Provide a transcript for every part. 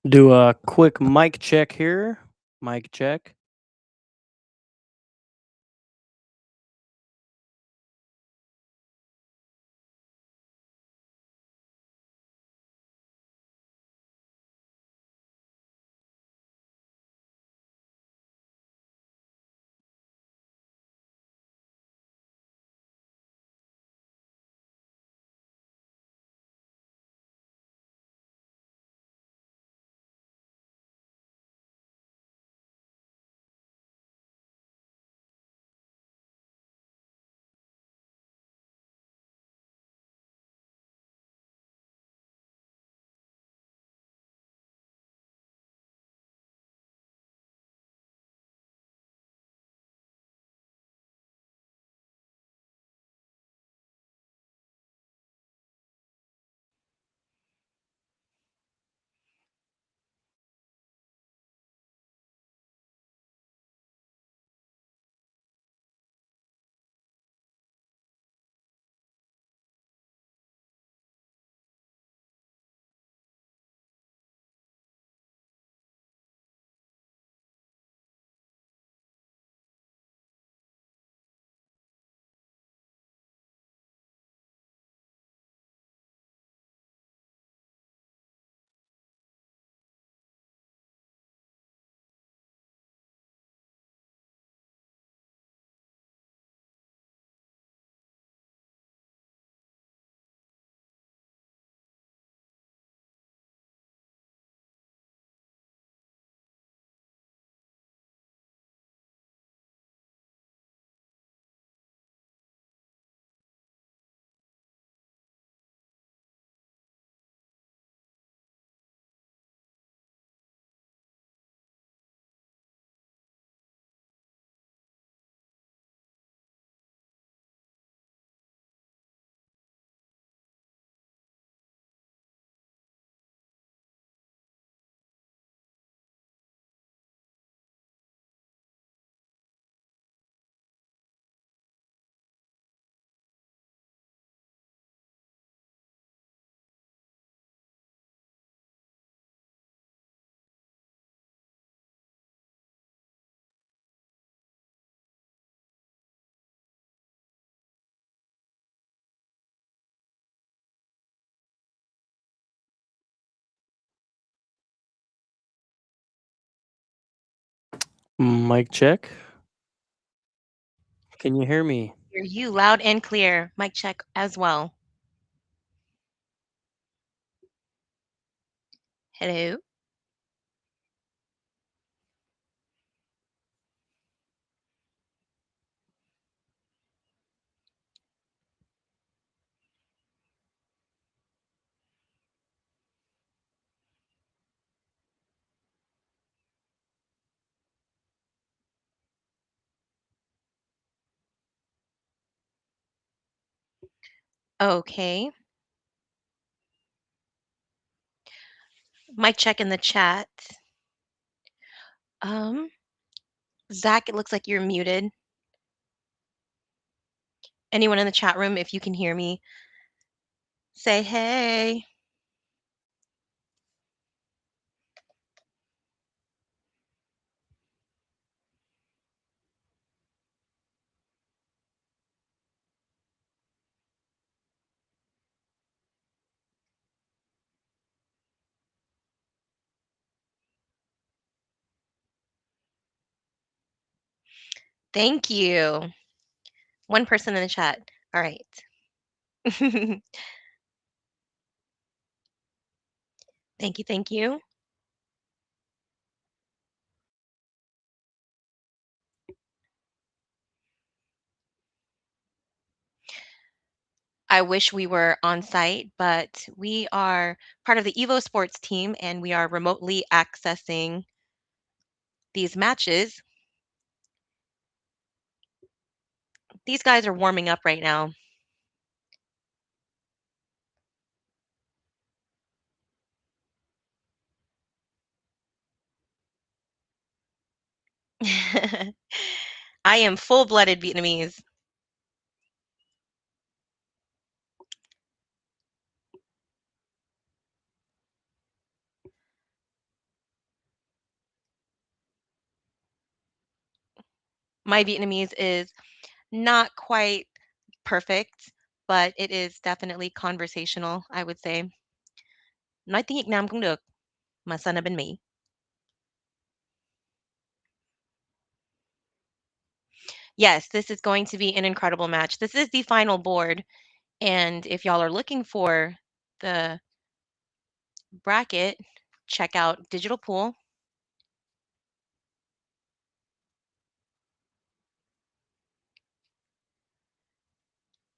Do a quick mic check here. Mic check. Mic check. Can you hear me? Hear you loud and clear. Mic check as well. Hello. Okay. Mic check in the chat. Zach, it looks like you're muted. Anyone in the chat room, if you can hear me, say hey. Thank you. One person in the chat. All right. Thank you. Thank you. I wish we were on site, but we are part of the Evo Sports team and we are remotely accessing these matches. These guys are warming up right now. I am full-blooded Vietnamese. My Vietnamese is not quite perfect, but it is definitely conversational, I would say. Nói tiếng Việt Nam cũng được, mà sao là bên Mỹ. Yes, this is going to be an incredible match. This is the final board, and if y'all are looking for the bracket, check out Digital Pool.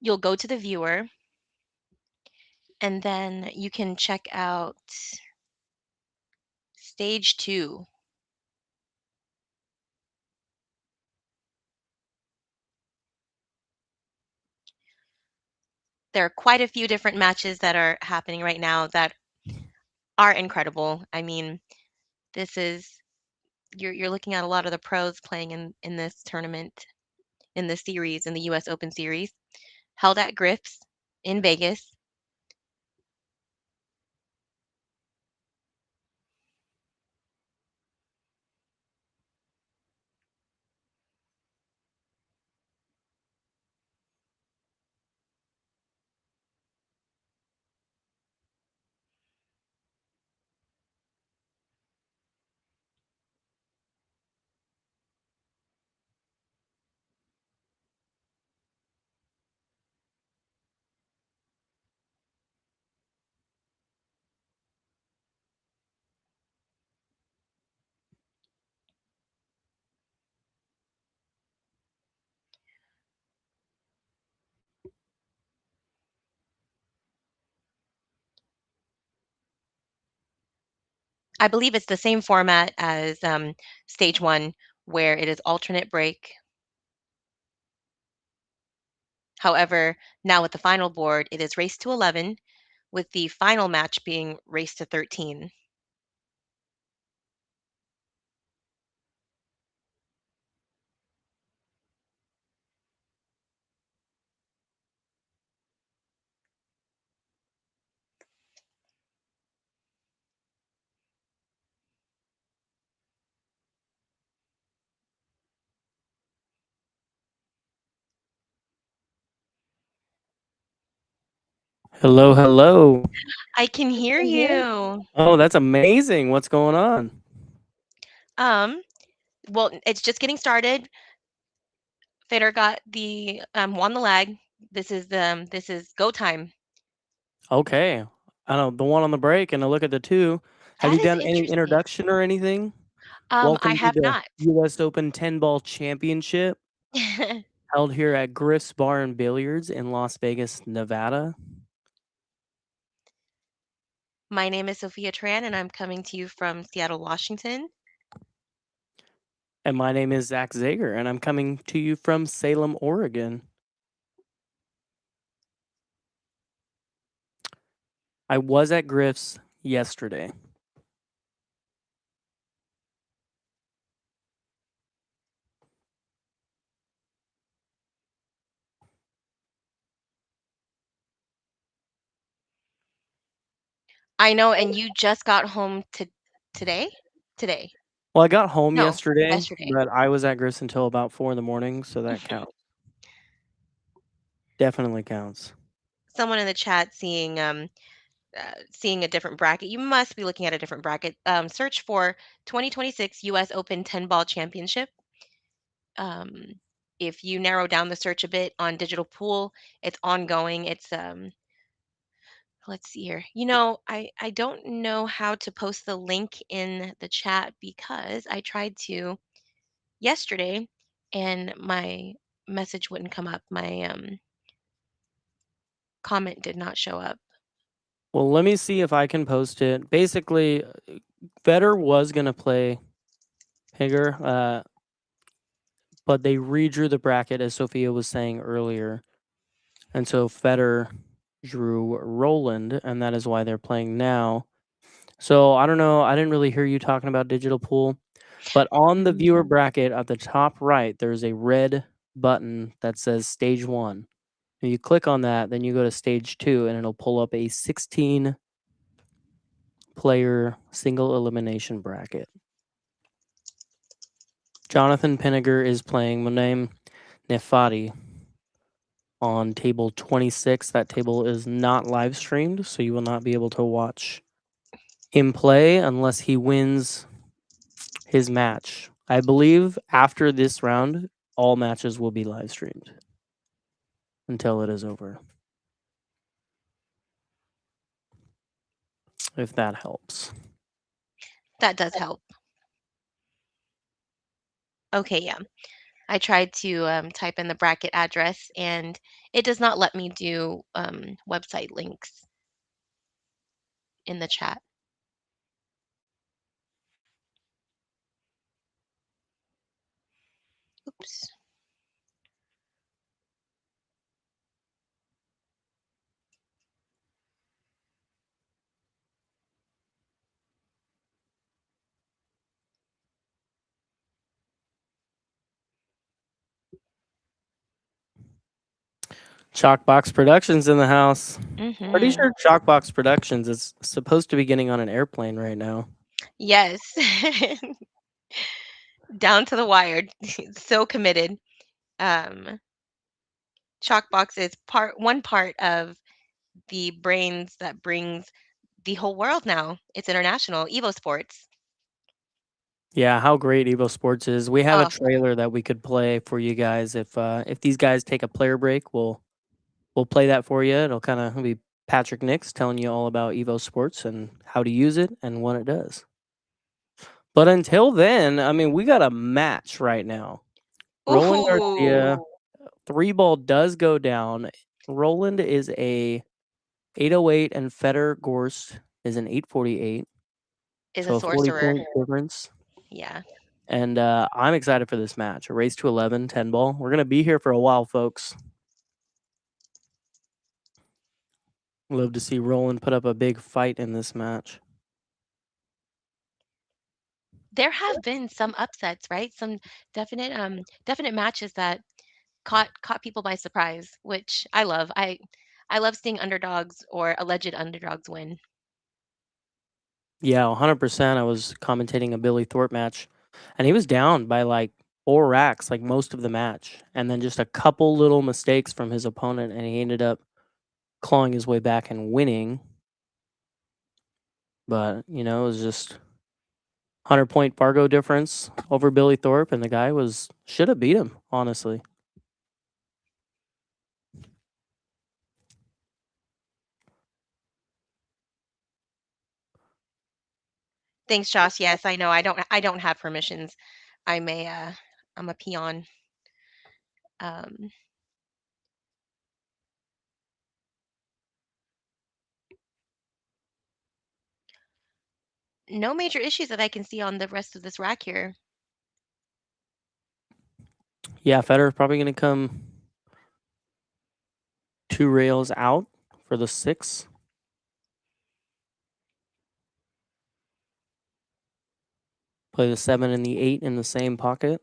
You'll go to the viewer, and then you can check out stage 2. There are quite a few different matches that are happening right now that are incredible. I mean, this is you're looking at a lot of the pros playing in this tournament, in this series, in the US Open Series, held at GRIFF'S in Vegas. I believe it's the same format as stage 1, where it is alternate break. However, now with the final board, it is race to 11, with the final match being race to 13. Hello, hello. I can hear you. Oh, that's amazing. What's going on? Well, it's just getting started. FEDOR got the won the lag. This is go time. Okay. I know the one on the break and a look at the two. Have That you is done any interesting. introduction or anything? I Welcome to have the not. US Open 10 Ball Championship held here at GRIFF'S Bar and Billiards in Las Vegas, Nevada. My name is Sophia Tran, and I'm coming to you from Seattle, Washington. And my name is Zach Zager, and I'm coming to you from Salem, Oregon. I was at GRIFF'S yesterday. I know, and you just got home today? Today. Well, I got home No, yesterday, yesterday. but I was at GRIFF'S until about 4 in the morning, so that counts. Definitely counts. Someone in the chat seeing a different bracket. You must be looking at a different bracket. Search for 2026 US Open 10 Ball Championship. Um, if you narrow down the search a bit on Digital Pool, it's ongoing. It's let's see here. I don't know how to post the link in the chat because I tried to yesterday and my message wouldn't come up. My comment did not show up. Well, let me see if I can post it. Basically, FEDOR was going to play Higger, but they redrew the bracket, as Sophia was saying earlier. And so FEDOR drew Roland, and that is why they're playing now. So I don't know. I didn't really hear you talking about Digital Pool, but on the viewer bracket at the top right, there's a red button that says Stage 1. If you click on that, then you go to Stage 2, and it'll pull up a 16 player single elimination bracket. Jonathan Pinniger is playing Monem Nefati on table 26. That table is not live streamed, so you will not be able to watch him play unless he wins his match. I believe after this round, all matches will be live streamed until it is over. If that helps. That does help. Okay, yeah. I tried to type in the bracket address and it does not let me do website links in the chat. Oops. Chalkbox Productions in the house. Pretty Mm-hmm. sure Chalkbox Productions is supposed to be getting on an airplane right now. Yes. Down to the wire. So committed. Chalkbox is one part of the brains that brings the whole world now. It's international. Evo Sports. Yeah, how great Evo Sports is. We have a Oh, trailer that we could play for you guys. If these guys take a player break, we'll play that for you. It'll kind of be Patrick Nix telling you all about Evo Sports and how to use it and what it does. But until then, I mean, we got a match right now. Roland Garcia, ooh, 3-ball does go down. Roland is a 808 and FEDOR GORST is an 848. is a So a 40 sorcerer. point difference. Yeah. And I'm excited for this match. A race to 11, 10-ball. We're going to be here for a while, folks. Love to see Roland put up a big fight in this match. There have been some upsets, right? Some definite matches that caught people by surprise, which I love. I love seeing underdogs or alleged underdogs win. Yeah, 100%. I was commentating a Billy Thorpe match, and he was down by like 4 racks, like most of the match. And then just a couple little mistakes from his opponent, and he ended up clawing his way back and winning. But, it was just 100-point Fargo difference over Billy Thorpe, and the guy should have beat him, honestly. Thanks, Josh. Yes, I know. I don't have permissions. I'm a peon. Um, no major issues that I can see on the rest of this rack here. Yeah, Federer's probably going to come 2 rails out for the 6. Play the 7 and the 8 in the same pocket.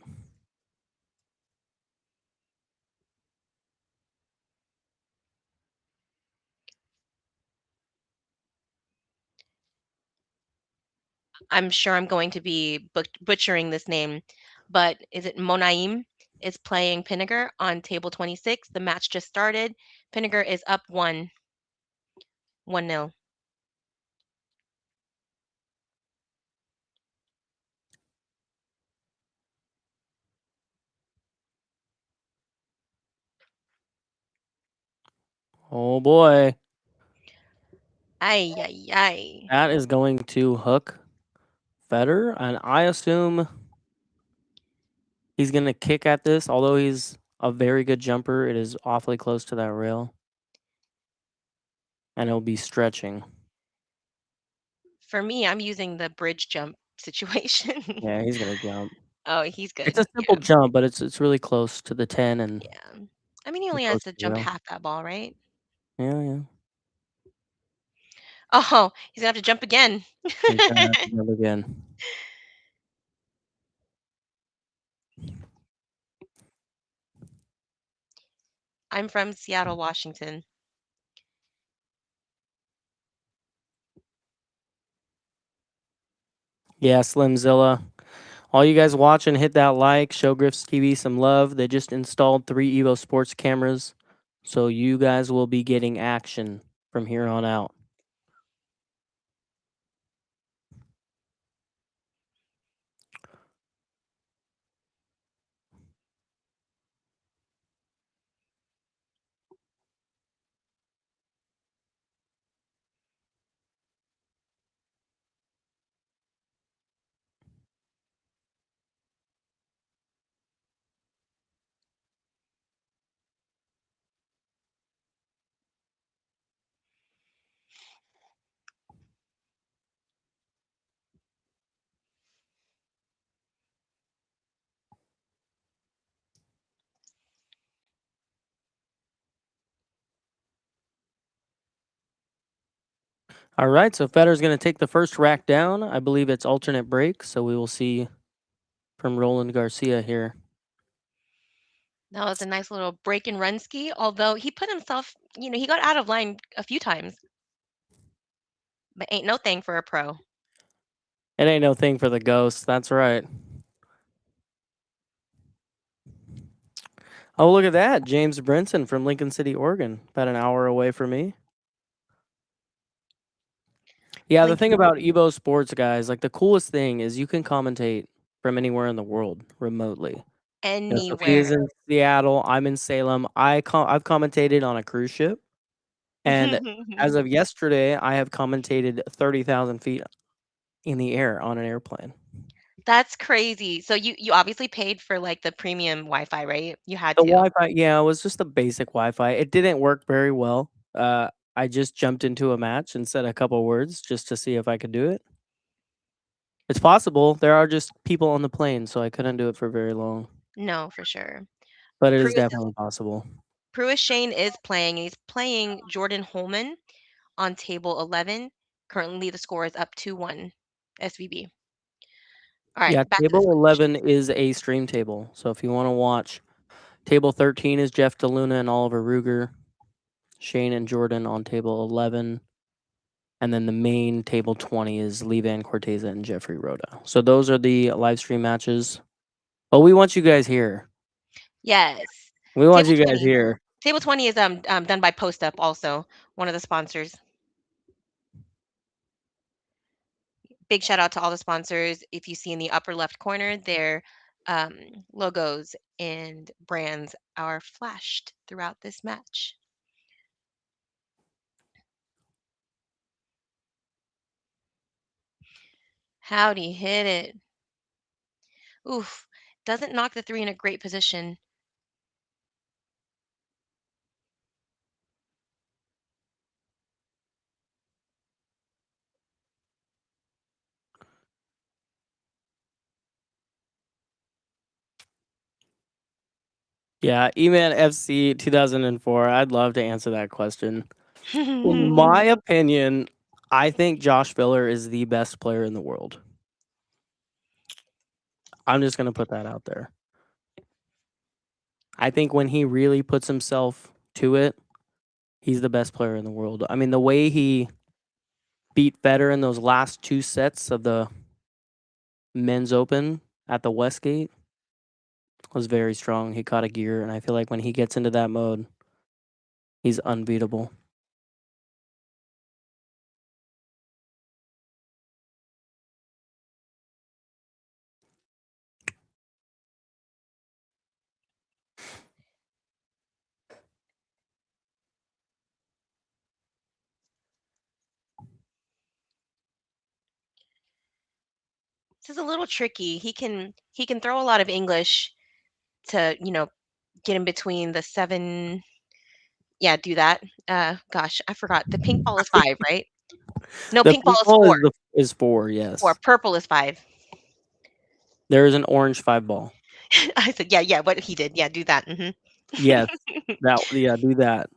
I'm sure I'm going to be butchering this name, but is it Monaim is playing Pinniger on table 26. The match just started. Pinniger is up 1-0. Oh boy. Ay, ay, ay. That is going to hook Federer, and I assume he's going to kick at this. Although he's a very good jumper, it is awfully close to that rail. And it'll be stretching. For me, I'm using the bridge jump situation. Yeah, he's going to jump. Oh, he's It's good. a simple Yeah. jump, but it's really close to the 10 and Yeah. I mean, he only close has to to the jump rail. half that ball, right? Yeah, yeah. Oh, he's gonna have to jump again. He's going to have to jump again. I'm from Seattle, Washington. Yeah, Slimzilla. All you guys watching, hit that like, show Griff's TV some love. They just installed 3 Evo Sports cameras, so you guys will be getting action from here on out. All right, so FEDOR's going to take the first rack down. I believe it's alternate break, so we will see from Roland GARCIA here. That was a nice little break and run ski, although he put himself, he got out of line a few times. But ain't no thing for a pro. It ain't no thing for the ghost. That's right. Oh, look at that. James Brinson from Lincoln City, Oregon. About an hour away from me. Yeah, the thing about Evo Sports, guys, like the coolest thing is you can commentate from anywhere in the world remotely. You know, Sophia's Anywhere. in Seattle. I'm in Salem. I've commentated on a cruise ship. And as of yesterday, I have commentated 30,000 feet in the air on an airplane. That's crazy. So you obviously paid for like the premium Wi-Fi, right? You had The to. Wi-Fi, yeah, it was just the basic Wi-Fi. It didn't work very well. I just jumped into a match and said a couple words just to see if I could do it. It's possible. There are just people on the plane, so I couldn't do it for very long. No, for sure. But it is Pruitt definitely possible. Shane is playing, and he's playing Jordan Holman on table 11. Currently, the score is up 2-1 SVB. All right, Yeah, back to the table switch. 11 is a stream table. So if you want to watch, table 13 is Jeff DeLuna and Oliver Ruger, Shane and Jordan on table 11. And then the main table 20 is Lee Van Corteza and Jeffrey Rhoda. So those are the live stream matches. But we want you guys here. Yes. We want Table you guys 20. here. Table 20 is done by Post Up, also one of the sponsors. Big shout out to all the sponsors. If you see in the upper left corner, their logos and brands are flashed throughout this match. Howdy, hit it. Oof. Doesn't knock the 3 in a great position. Yeah, E-Man FC 2004. I'd love to answer that question. In my opinion, I think Josh Filler is the best player in the world. I'm just going to put that out there. I think when he really puts himself to it, he's the best player in the world. I mean, the way he beat FEDOR in those last 2 sets of the men's open at the Westgate was very strong. He caught a gear, and I feel like when he gets into that mode, he's unbeatable. This is a little tricky. He can throw a lot of English to, get in between the 7. Yeah, do that. Gosh, I forgot. The pink ball is 5, right? No, The pink ball pink is ball 4. is 4, 4. yes. Purple is 5. There is an orange 5 ball. I said, yeah, what he did. Yeah, do that. Yes. Do that.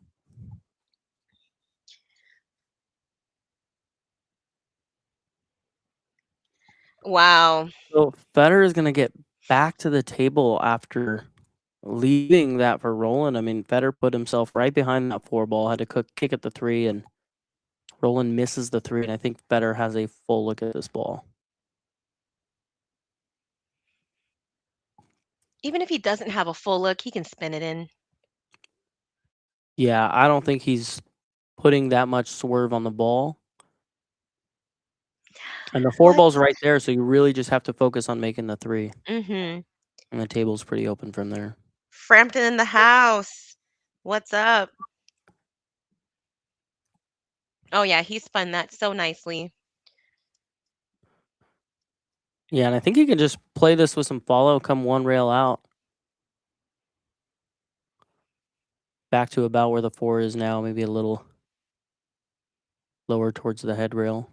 Wow. So FEDOR is going to get back to the table after leaving that for Roland. I mean, FEDOR put himself right behind that 4 ball, had to kick at the 3, and Roland misses the 3, and I think FEDOR has a full look at this ball. Even if he doesn't have a full look, he can spin it in. Yeah, I don't think he's putting that much swerve on the ball. And the 4 What? ball's right there, so you really just have to focus on making the 3. Mm-hmm. And the table's pretty open from there. Frampton in the house. What's up? Oh yeah, he spun that so nicely. Yeah, and I think you can just play this with some follow, come 1 rail out. Back to about where the 4 is now, maybe a little lower towards the head rail.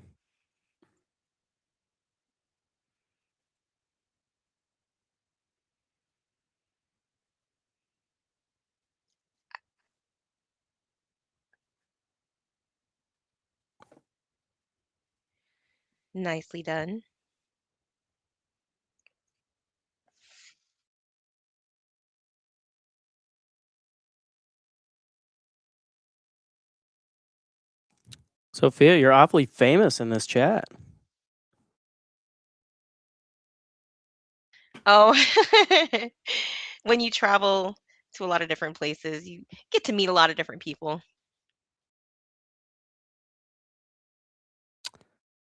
Nicely done. Sophia, you're awfully famous in this chat. Oh, when you travel to a lot of different places, you get to meet a lot of different people.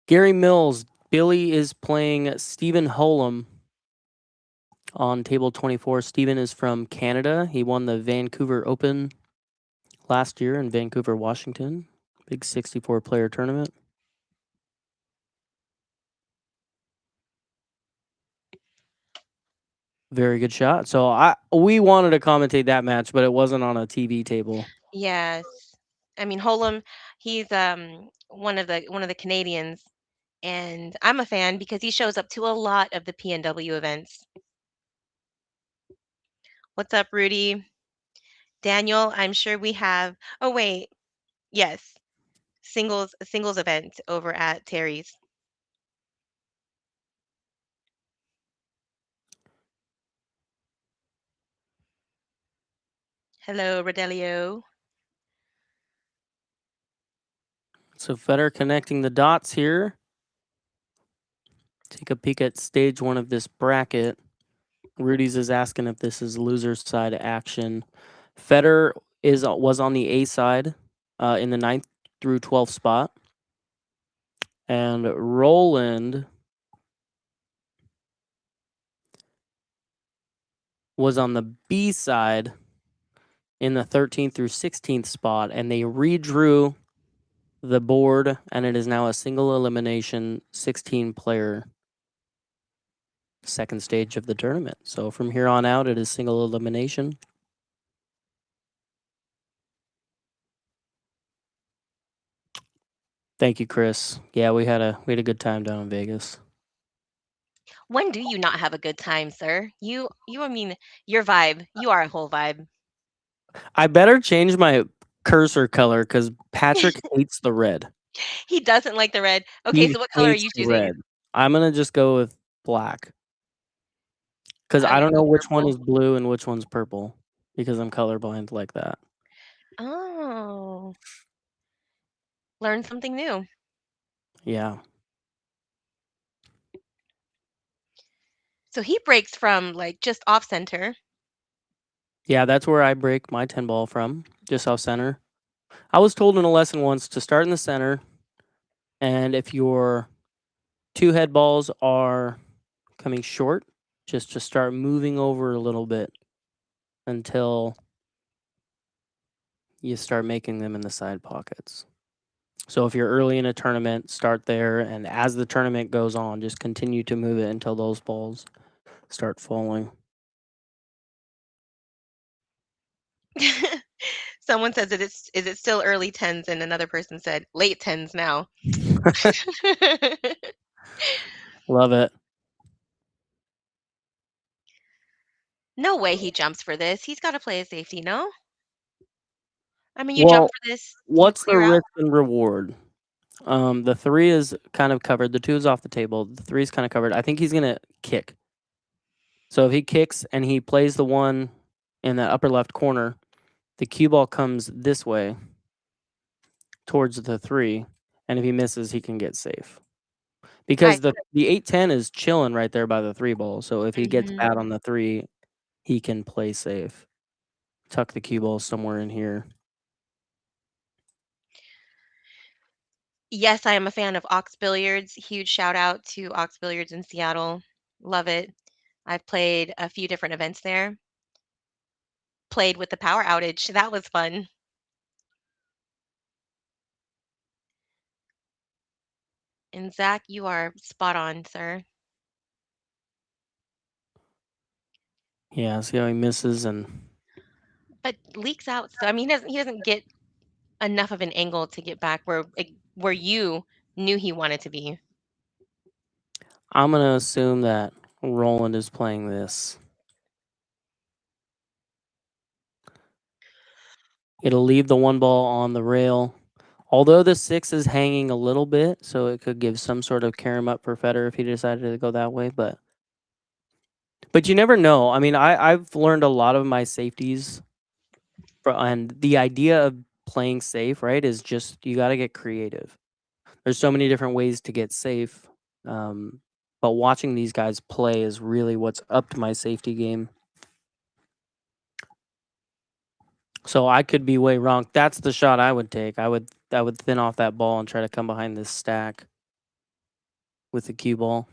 Gary Mills, Billy is playing Stephen Holm on table 24. Stephen is from Canada. He won the Vancouver Open last year in Vancouver, Washington. Big 64 player tournament. Very good shot. So we wanted to commentate that match, but it wasn't on a TV table. Yes. I mean, Holm, he's one of the Canadians, and I'm a fan because he shows up to a lot of the PNW events. What's up, Rudy? Daniel, I'm sure we have. Oh wait, yes, singles event over at Terry's. Hello, Rodelio. So FEDOR connecting the dots here. Take a peek at stage 1 of this bracket. Rudy's is asking if this is loser's side action. FEDOR was on the A side in the 9th through 12th spot. And Roland was on the B side in the 13th through 16th spot. And they redrew the board, and it is now a single elimination 16-player second stage of the tournament. So from here on out, it is single elimination. Thank you, Chris. Yeah, we had a good time down in Vegas. When do you not have a good time, sir? I mean, your vibe. You are a whole vibe. I better change my cursor color because Patrick hates the red. He doesn't like the red. Okay, He so what color are hates you the choosing? red. I'm gonna just go with black because I'm I gonna don't go know which one purple. is blue and which one's purple because I'm colorblind like that. Oh, learn something new. Yeah. So he breaks from like just off center. Yeah, that's where I break my 10 ball from, just off center. I was told in a lesson once to start in the center, and if your 2 head balls are coming short, just to start moving over a little bit until you start making them in the side pockets. So if you're early in a tournament, start there, and as the tournament goes on, just continue to move it until those balls start falling. Someone says that is it still early tens, and another person said late tens now. Love it. No way he jumps for this. He's got to play a safety, no? I mean, you jump Well, for this, you what's the clear out. risk and reward? The 3 is kind of covered. The 2 is off the table. The 3 is kind of covered. I think he's gonna kick. So if he kicks and he plays the one in the upper left corner, the cue ball comes this way towards the 3, and if he misses, he can get safe. I Because the 8-10 is chilling right there by the 3 ball. So if he gets bad mhm. on the 3, he can play safe. Tuck the cue ball somewhere in here. Yes, I am a fan of Ox Billiards. Huge shout out to Ox Billiards in Seattle. Love it. I've played a few different events there. Played with the power outage. That was fun. And Zach, you are spot on, sir. Yeah, see how he misses and But leaks out. So I mean, he doesn't get enough of an angle to get back where you knew he wanted to be. I'm gonna assume that Roland is playing this. It'll leave the one ball on the rail. Although the 6 is hanging a little bit, so it could give some sort of carom up for FEDOR if he decided to go that way, but you never know. I mean, I've learned a lot of my safeties and the idea of playing safe, right, is just you got to get creative. There's so many different ways to get safe. But watching these guys play is really what's upped my safety game. So I could be way wrong. That's the shot I would take. I would thin off that ball and try to come behind this stack with the cue ball.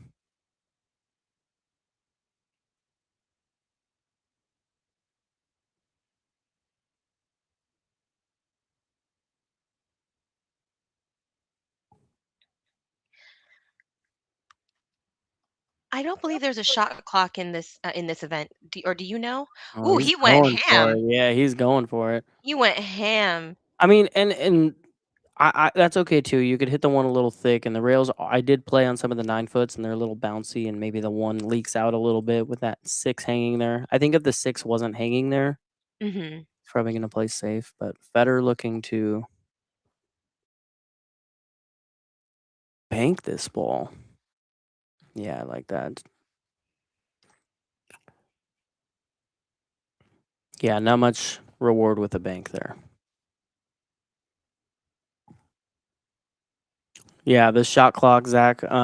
I don't believe there's a shot clock in this event. Or do you know? Oh, Ooh, he's he went going for ham. it. Yeah, he's going for it. You went ham. I mean, and I that's okay too. You could hit the one a little thick, and the rails. I did play on some of the 9 foots, and they're a little bouncy, and maybe the one leaks out a little bit with that 6 hanging there. I think if the 6 wasn't hanging there, Hmm. it's probably going to play safe. But FEDOR looking to bank this ball. Yeah, I like that. Yeah, not much reward with the bank there. Yeah, the shot clock, Zach. I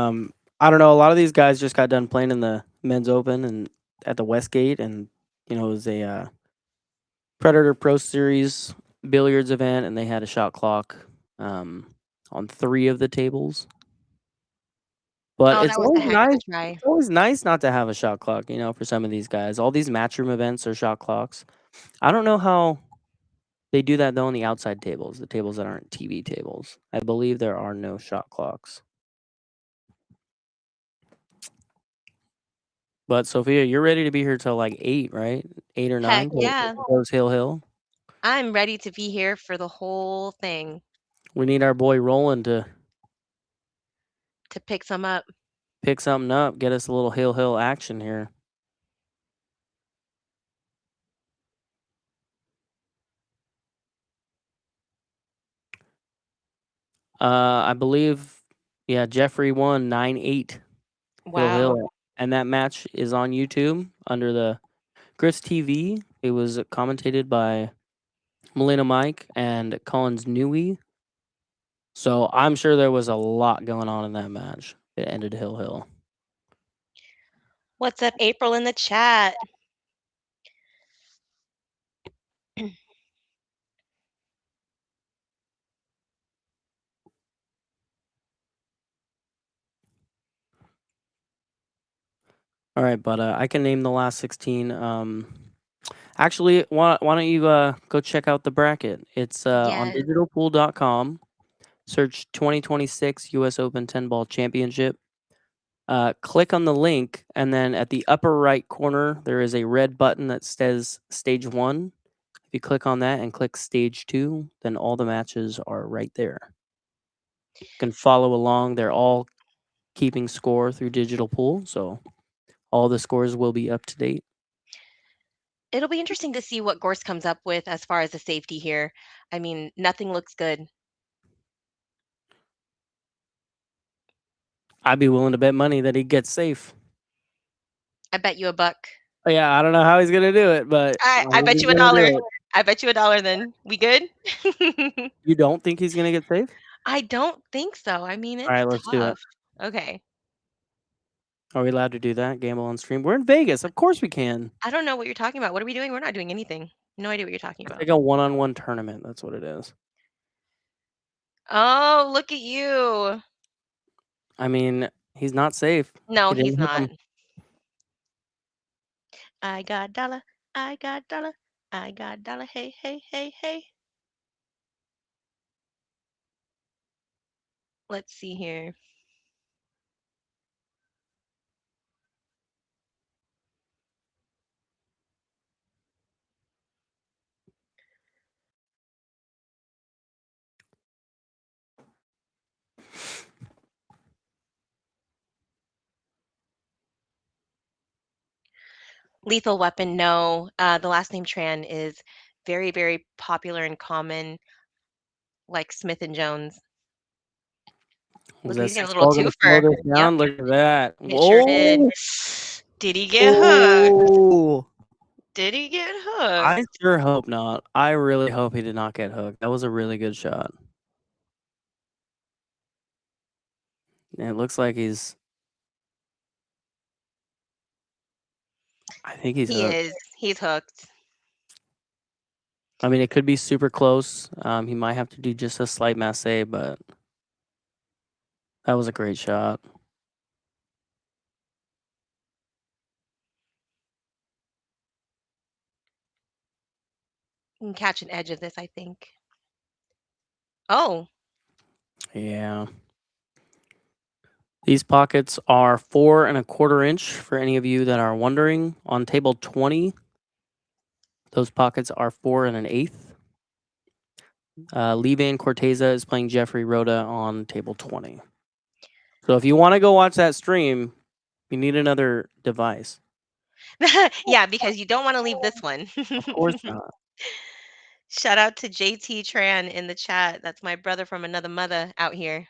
don't know. A lot of these guys just got done playing in the men's open and at the Westgate, and it was a Predator Pro Series billiards event, and they had a shot clock on 3 of the tables. But Oh, it's that was a always heck of nice. a try. It's always nice not to have a shot clock, for some of these guys. All these matchroom events are shot clocks. I don't know how they do that though on the outside tables, the tables that aren't TV tables. I believe there are no shot clocks. But Sophia, you're ready to be here till like 8, right? 8 or Heck 9 till yeah. it goes hill. I'm ready to be here for the whole thing We need our boy Roland to to pick some up. pick something up, get us a little hill action here. I believe, yeah, Jeffrey won 9-8 Wow. Hill, and that match is on YouTube under the GRIFF'S TV. It was commentated by Melina Mike and Collins Newey. So I'm sure there was a lot going on in that match. It ended hill. What's up, April in the chat? All right, but I can name the last 16. Actually, why don't you go check out the bracket? It's on Yes. digitalpool.com. Search 2026 U.S. Open 10 Ball Championship. Click on the link, and then at the upper right corner, there is a red button that says Stage 1. If you click on that and click Stage 2, then all the matches are right there. You can follow along. They're all keeping score through Digital Pool, so all the scores will be up to date. It'll be interesting to see what GORST comes up with as far as the safety here. I mean, nothing looks good. I'd be willing to bet money that he gets safe. I bet you a buck. Yeah, I don't know how he's gonna do it, but I bet he's you a gonna do dollar. it. I bet you a dollar then. We good? You don't think he's gonna get safe? I don't think so. I mean, All it's right, let's do it. tough. Okay. Are we allowed to do that? Gamble on stream? We're in Vegas. Of course we can. I don't know what you're talking about. What are we doing? We're not doing anything. No idea what you're talking It's about. like a one-on-one tournament. That's what it is. Oh, look at you. I mean, he's not safe. No, He he's didn't hit not. him. I got dollar. I got dollar. I got dollar. Hey, hey, hey, hey. Let's see here. Lethal Weapon, no. The last name Tran is very, very popular and common, like Smith and Jones. Was Look, that he's getting a six little ball going to slow twofer. this Yep, down? Look at that. it sure did. Whoa. Did he get hooked? Oh. Did he get hooked? I sure hope not. I really hope he did not get hooked. That was a really good shot. And it looks like he's. I think he's He hooked. is. He's hooked. I mean, it could be super close. He might have to do just a slight masse, but that was a great shot. You can catch an edge of this, I think. Oh, Yeah. These pockets are 4 1/4 inch for any of you that are wondering. On table 20, those pockets are 4 1/8. Lee Van Corteza is playing Jeffrey Rhoda on table 20. So if you want to go watch that stream, you need another device. yeah, because you don't want to leave this one. Of course not. Shout out to JT Tran in the chat. That's my brother from another mother out here.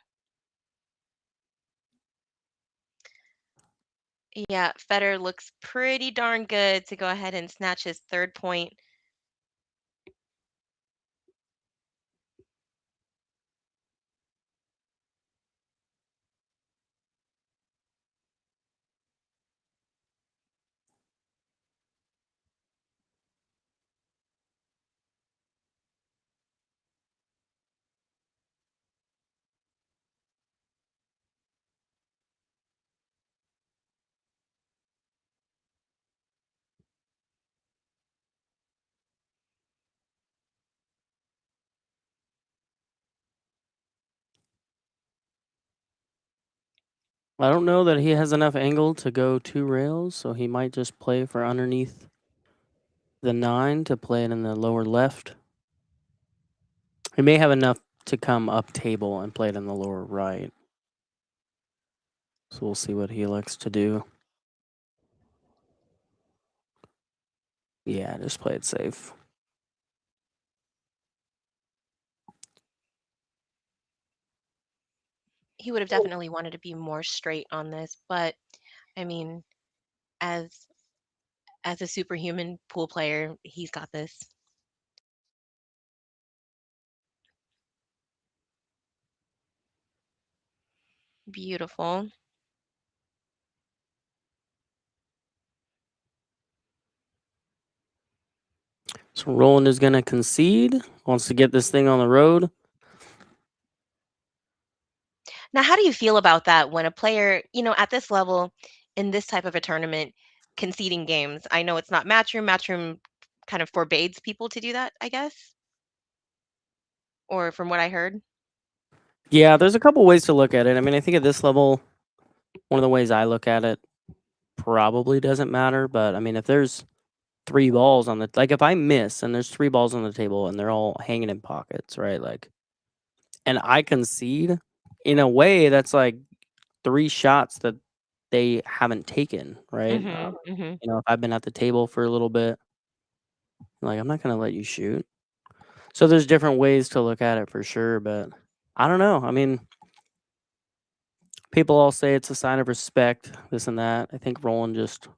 Yeah, FEDOR looks pretty darn good to go ahead and snatch his third point. I don't know that he has enough angle to go 2 rails, so he might just play for underneath the 9 to play it in the lower left. He may have enough to come up table and play it in the lower right. So we'll see what he elects to do. Yeah, just play it safe. He would have definitely wanted to be more straight on this, but I mean, as a superhuman pool player, he's got this. Beautiful. So Roland is going to concede, wants to get this thing on the road. Now, how do you feel about that when a player, at this level, in this type of a tournament, conceding games? I know it's not Matchroom. Matchroom kind of forbids people to do that, I guess, or from what I heard. Yeah, there's a couple ways to look at it. I mean, I think at this level, one of the ways I look at it probably doesn't matter. But I mean, if there's 3 balls on the, like if I miss and there's 3 balls on the table and they're all hanging in pockets, right? Like, and I concede, in a way, that's like 3 shots that they haven't taken, right? Mhm. If I've been at the table for a little bit, like I'm not gonna let you shoot. So there's different ways to look at it for sure, but I don't know. I mean, people all say it's a sign of respect, this and that. I think Roland just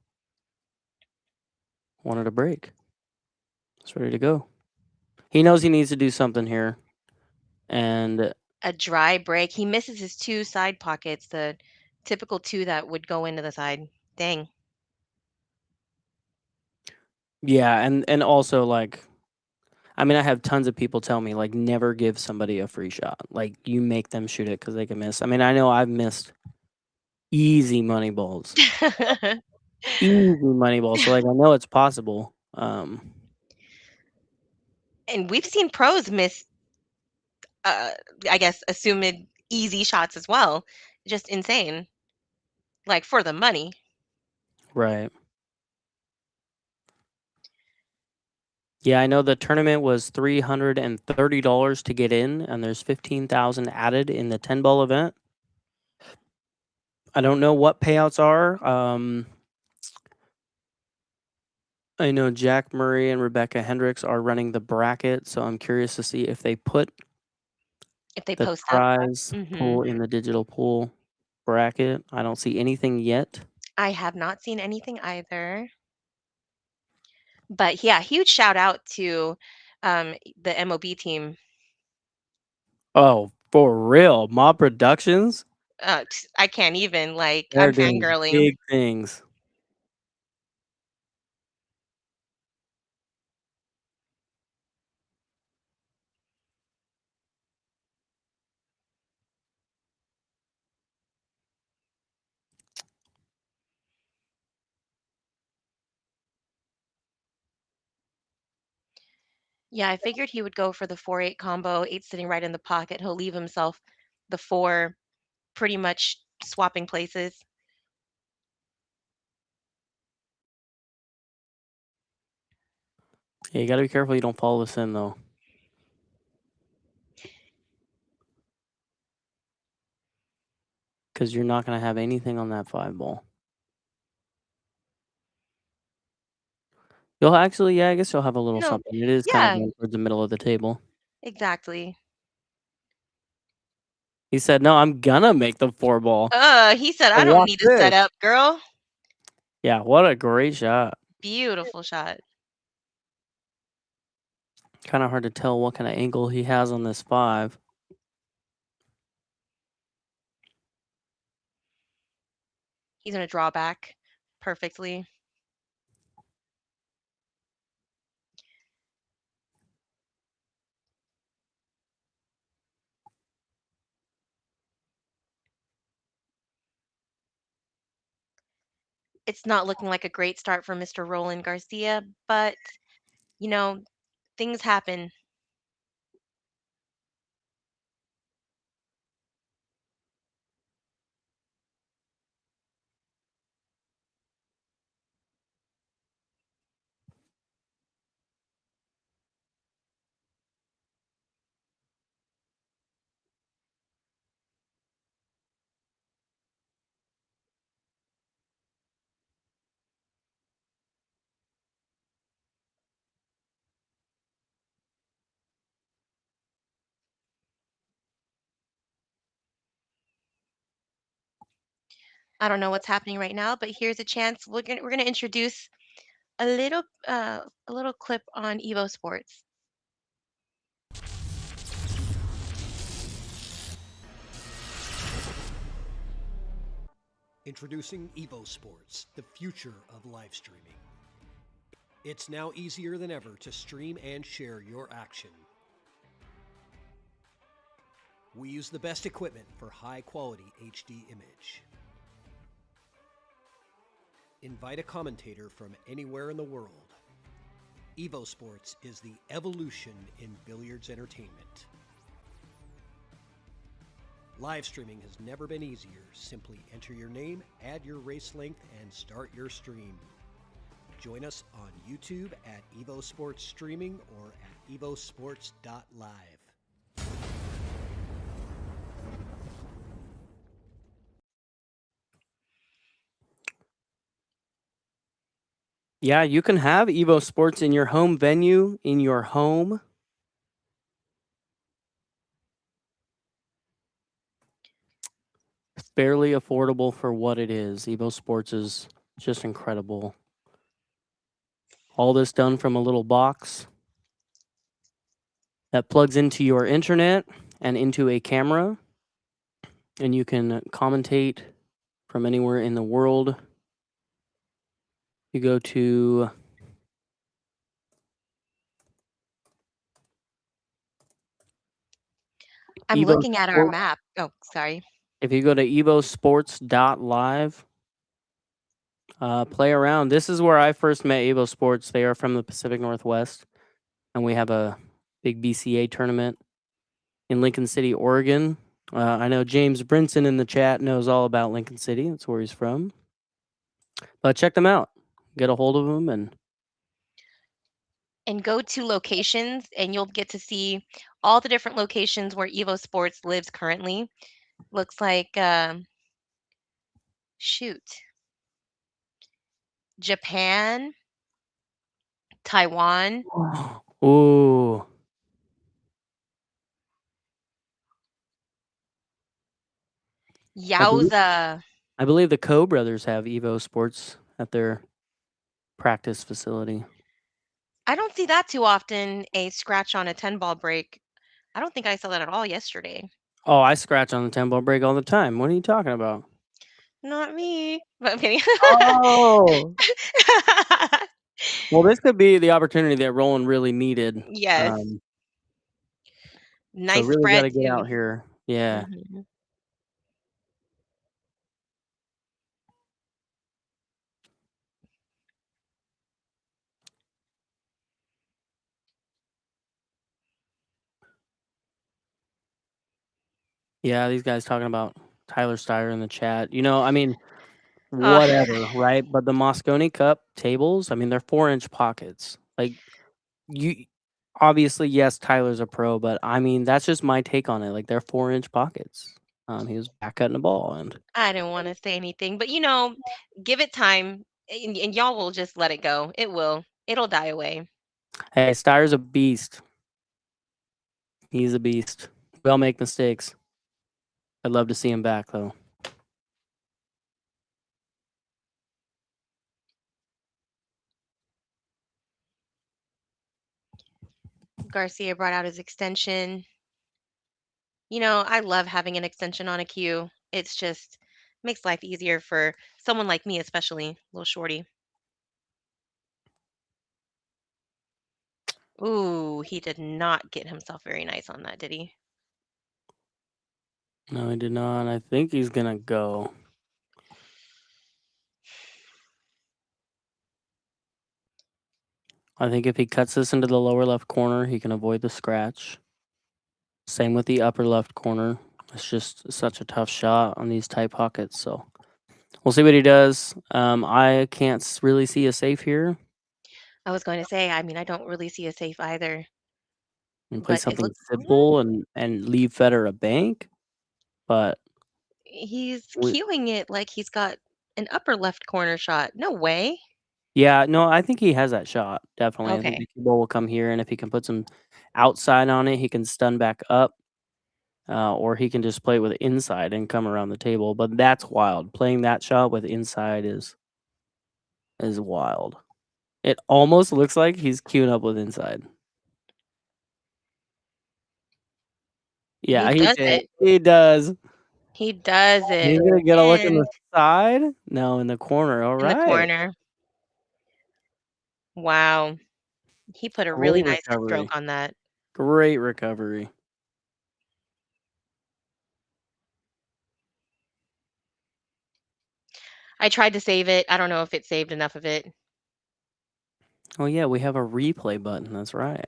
wanted a break. He's ready to go. He knows he needs to do something here, and A dry break. He misses his 2 side pockets, the Typical 2 that would go into the side. Dang. Yeah, and also like, I mean, I have tons of people tell me like never give somebody a free shot. Like you make them shoot it because they can miss. I mean, I know I've missed easy money balls, easy money balls. So like I know it's possible. And we've seen pros miss, uh, I guess, assumed easy shots as well. Just insane. Like for the money. Right. Yeah, I know the tournament was $330 to get in, and there's 15,000 added in the 10-ball event. I don't know what payouts are. I know Jack Murray and Rebecca Hendricks are running the bracket, so I'm curious to see if they put If they the post up. prize Mhm. pool in the digital pool bracket. I don't see anything yet. I have not seen anything either. But yeah, huge shout out to the MOB team. Oh, for real? Mob Productions? I can't even, like, They're I'm doing fangirling. big things. Yeah, I figured he would go for the 4-8 combo, 8 sitting right in the pocket. He'll leave himself the 4 pretty much swapping places. Yeah, you gotta be careful you don't follow this in, though. Because you're not gonna have anything on that 5-ball. You'll actually, yeah, I guess you'll have a little No. something. It is kind of Yeah, going towards the middle of the table. exactly. He said, "No, I'm gonna make the 4-ball. He said, "I don't Watch need to this." set up, girl." Yeah, what a great shot. Beautiful shot. Kind of hard to tell what kind of angle he has on this 5. He's gonna draw back perfectly. It's not looking like a great start for Mr. Roland Garcia, but, you know, things happen. I don't know what's happening right now, but here's a chance. We're gonna introduce a little clip on Evo Sports. Introducing Evo Sports, the future of live streaming. It's now easier than ever to stream and share your action. We use the best equipment for high quality HD image. Invite a commentator from anywhere in the world. Evo Sports is the evolution in billiards entertainment. Live streaming has never been easier. Simply enter your name, add your race length, and start your stream. Join us on YouTube at Evo Sports Streaming or at evosports.live. Yeah, you can have Evo Sports in your home venue, in your home. Fairly affordable for what it is. Evo Sports is just incredible. All this done from a little box that plugs into your internet and into a camera, and you can commentate from anywhere in the world. You go to I'm Evo looking at our Sports. map. Oh, sorry. If you go to EvoSports.live, play around. This is where I first met Evo Sports. They are from the Pacific Northwest, and we have a big BCA tournament in Lincoln City, Oregon. I know James Brinson in the chat knows all about Lincoln City. That's where he's from. But check them out. Get a hold of them And go to locations, and you'll get to see all the different locations where Evo Sports lives currently. Looks like, shoot, Japan, Taiwan. Ooh. Yowza. I believe the Coe brothers have Evo Sports at their practice facility. I don't see that too often, a scratch on a 10-ball break. I don't think I saw that at all yesterday. Oh, I scratch on the 10-ball break all the time. What are you talking about? Not me. But okay. Oh. Well, this could be the opportunity that Roland really needed. Yes. So Nice really got spread to get too. out here. Yeah. Mhm. Yeah, these guys talking about Tyler Steyer in the chat. You know, I mean, Ah, whatever, right? But the Mosconi Cup tables, I mean, they're 4-inch pockets. Like, you obviously, yes, Tyler's a pro, but I mean, that's just my take on it. Like, they're 4-inch pockets. He was back cutting the ball, and I didn't want to say anything, but give it time, and y'all will just let it go. It will. It'll die away. hey, Steyer's a beast. He's a beast. We all make mistakes. I'd love to see him back, though. Garcia brought out his extension. I love having an extension on a cue. It's just makes life easier for someone like me, especially little shorty. Ooh, he did not get himself very nice on that, did he? No, he did not. I think he's going to go. I think if he cuts this into the lower left corner, he can avoid the scratch. Same with the upper left corner. It's just such a tough shot on these tight pockets. So we'll see what he does. I can't really see a safe here. I was going to say, I mean, I don't really see a safe either, And play but it something looks simple and leave FEDOR a bank. But he's we, cueing it like he's got an upper left corner shot. No way. yeah, no, I think he has that shot. Definitely. I think Okay. the cue ball will come here. And if he can put some outside on it, he can stun back up. Or he can just play it with inside and come around the table. But that's wild. Playing that shot with inside is wild. It almost looks like he's queuing up with inside. Yeah, He he does did. it. He does. He does He's it. gonna get a look in And the side. No, in the corner. All in the right. corner. Wow. He put a really Great nice recovery. stroke on that. Great recovery. I tried to save it. I don't know if it saved enough of it. Oh yeah, we have a replay button. That's right.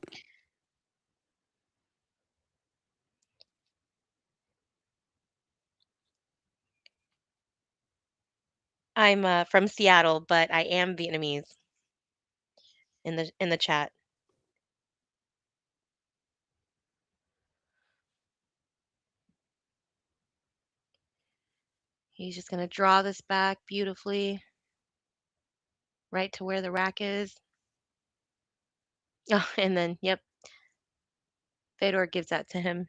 I'm from Seattle, but I am Vietnamese in the chat. He's just going to draw this back beautifully right to where the rack is. Oh, and then, yep, Fedor gives that to him.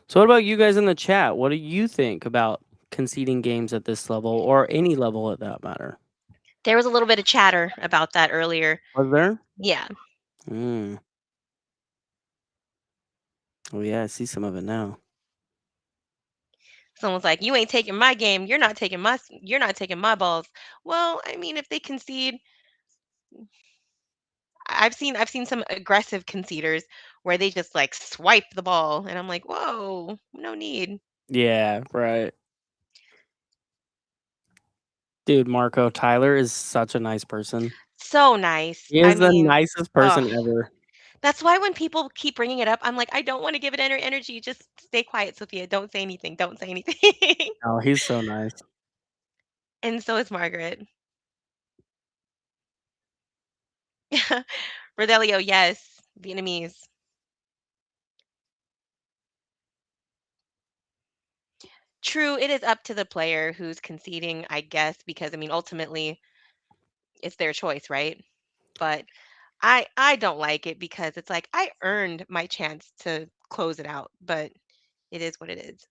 So what about you guys in the chat? What do you think about conceding games at this level or any level at that matter? There was a little bit of chatter about that earlier. Was there? Yeah. Oh yeah, I see some of it now. Someone's like, "You ain't taking my game. You're not taking my balls." Well, I mean, if they concede, I've seen some aggressive conceders where they just like swipe the ball, and I'm like, "Whoa, no need." Yeah, right. Dude, Marco, Tyler is such a nice person. So nice. He I is the mean, nicest oh, person ever. that's why when people keep bringing it up, I'm like, I don't want to give it energy. Just stay quiet, Sophia. Don't say anything. Don't say anything. Oh, he's so nice. And so is Margaret. Rodelio, yes. Vietnamese. True, it is up to the player who's conceding, I guess, because I mean, ultimately, it's their choice, right? But I don't like it because it's like I earned my chance to close it out, but it is what it is.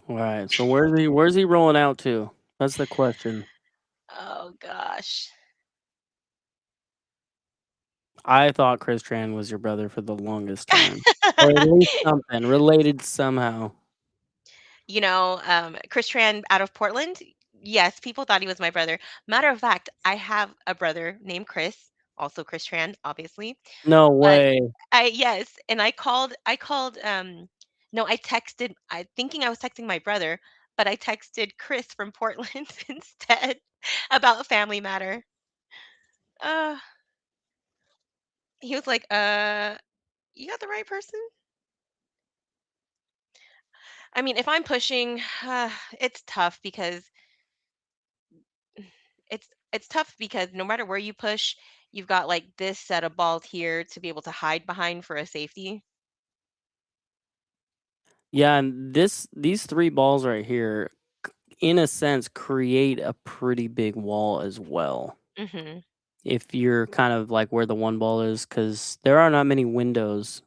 All right. So where's he rolling out to? That's the question. Oh gosh. I thought Chris Tran was your brother for the longest time. Or at least something related somehow. Chris Tran out of Portland. Yes, people thought he was my brother. Matter of fact, I have a brother named Chris, also Chris Tran, obviously. No But way. yes, and I called no, I texted I thinking I was texting my brother, but I texted Chris from Portland instead about a family matter. Uh he was like, you got the right person?" I mean, if I'm pushing, it's tough because it's tough because no matter where you push, you've got like this set of balls here to be able to hide behind for a safety. Yeah, and these three balls right here, in a sense, create a pretty big wall as well. Mhm. If you're kind of like where the one ball is, because there are not many windows,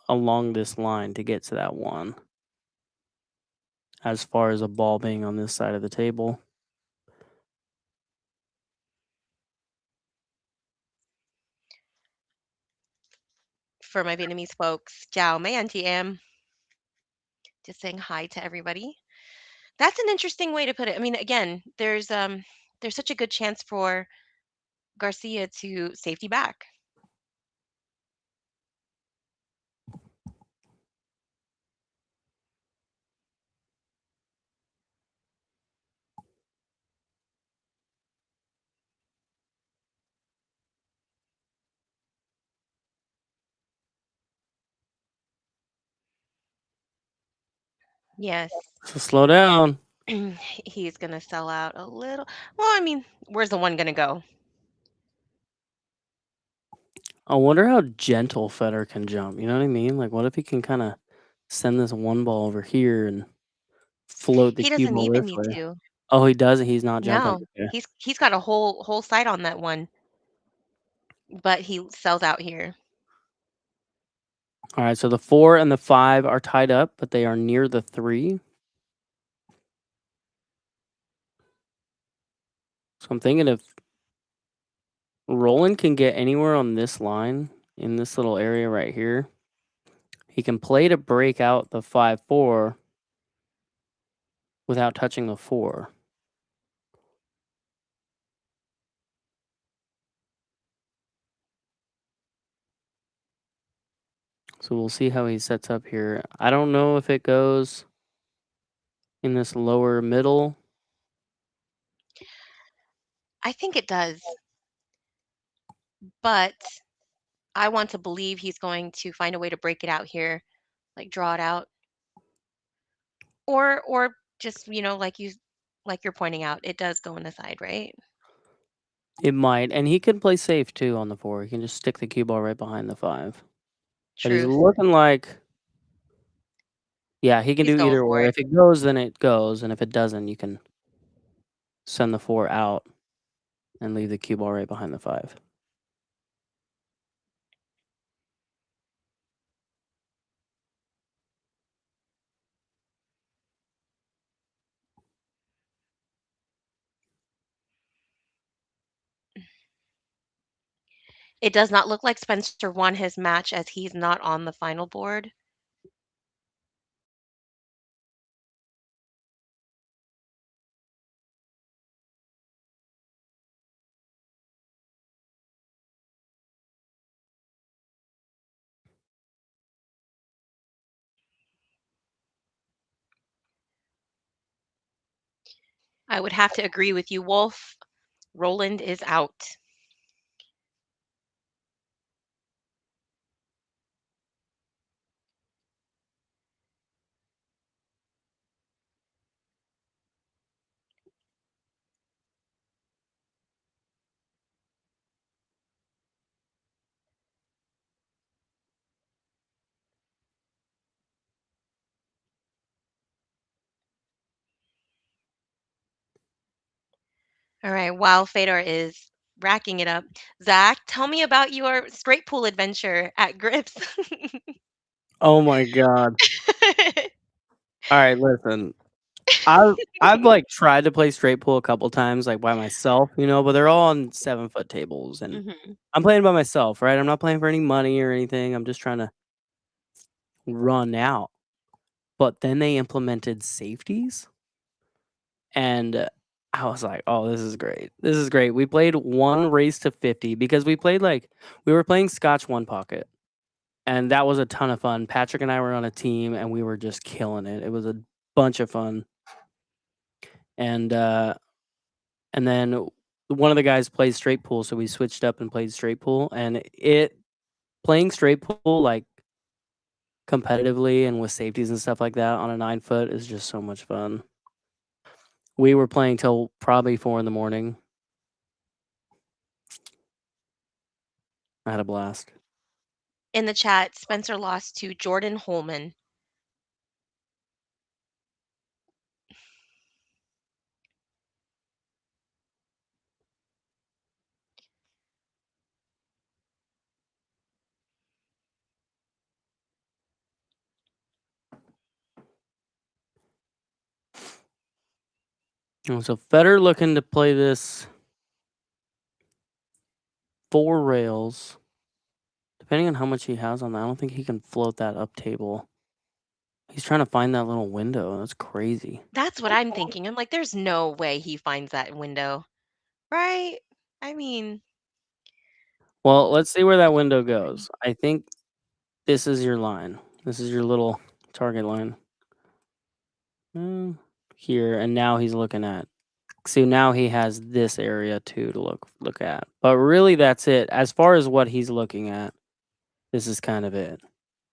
along this line to get to that one. As far as a ball being on this side of the table. For my Vietnamese folks, Chào mấy anh chị em. Just saying hi to everybody. That's an interesting way to put it. I mean, again, there's such a good chance for Garcia to safety back. Yes. So slow down. He's gonna sell out a little. Well, I mean, where's the one gonna go? I wonder how gentle FEDOR can jump. You know what I mean? Like, what if he can kind of send this one ball over here and float the He cue doesn't ball even this need way? to. Oh, he doesn't. He's not jumping. No, Okay. he's got a whole sight on that one, but he sells out here. All right. So the 4 and the 5 are tied up, but they are near the 3. So I'm thinking if Roland can get anywhere on this line in this little area right here, he can play to break out the 5-4 without touching the 4. So we'll see how he sets up here. I don't know if it goes in this lower middle. I think it does, but I want to believe he's going to find a way to break it out here, like draw it out, or just like you're pointing out, it does go in the side, right? It might. And he can play safe too on the 4. He can just stick the cue ball right behind the 5. But he's Truth. looking like, yeah, he can He's do going either for or. it. If it goes, then it goes. And if it doesn't, you can send the 4 out and leave the cue ball right behind the 5. It does not look like Spencer won his match as he's not on the final board. I would have to agree with you, Wolf. Roland is out. All right, while FEDOR is racking it up, Zach, tell me about your straight pool adventure at GRIFF'S. Oh my god. All right, listen. I've like tried to play straight pool a couple times, like by myself, but they're all on 7-foot tables, and Mhm. I'm playing by myself, right? I'm not playing for any money or anything. I'm just trying to run out. But then they implemented safeties, and I was like, "Oh, this is great. This is great." We played one race to 50 because we were playing Scotch one pocket, and that was a ton of fun. Patrick and I were on a team, and we were just killing it. It was a bunch of fun, and then one of the guys plays straight pool, so we switched up and played straight pool, and playing straight pool like competitively and with safeties and stuff like that on a 9-foot is just so much fun. We were playing till probably 4 in the morning. I had a blast. In the chat, Spencer lost to Jordan Holman. So FEDOR looking to play this 4 rails. Depending on how much he has on that, I don't think he can float that up table. He's trying to find that little window. That's crazy. That's what I'm thinking. I'm like, there's no way he finds that window, right? I mean, Well, let's see where that window goes. I think this is your line. This is your little target line. Here, and now he's looking at. See, now he has this area too to look at. But really, that's it. As far as what he's looking at, this is kind of it.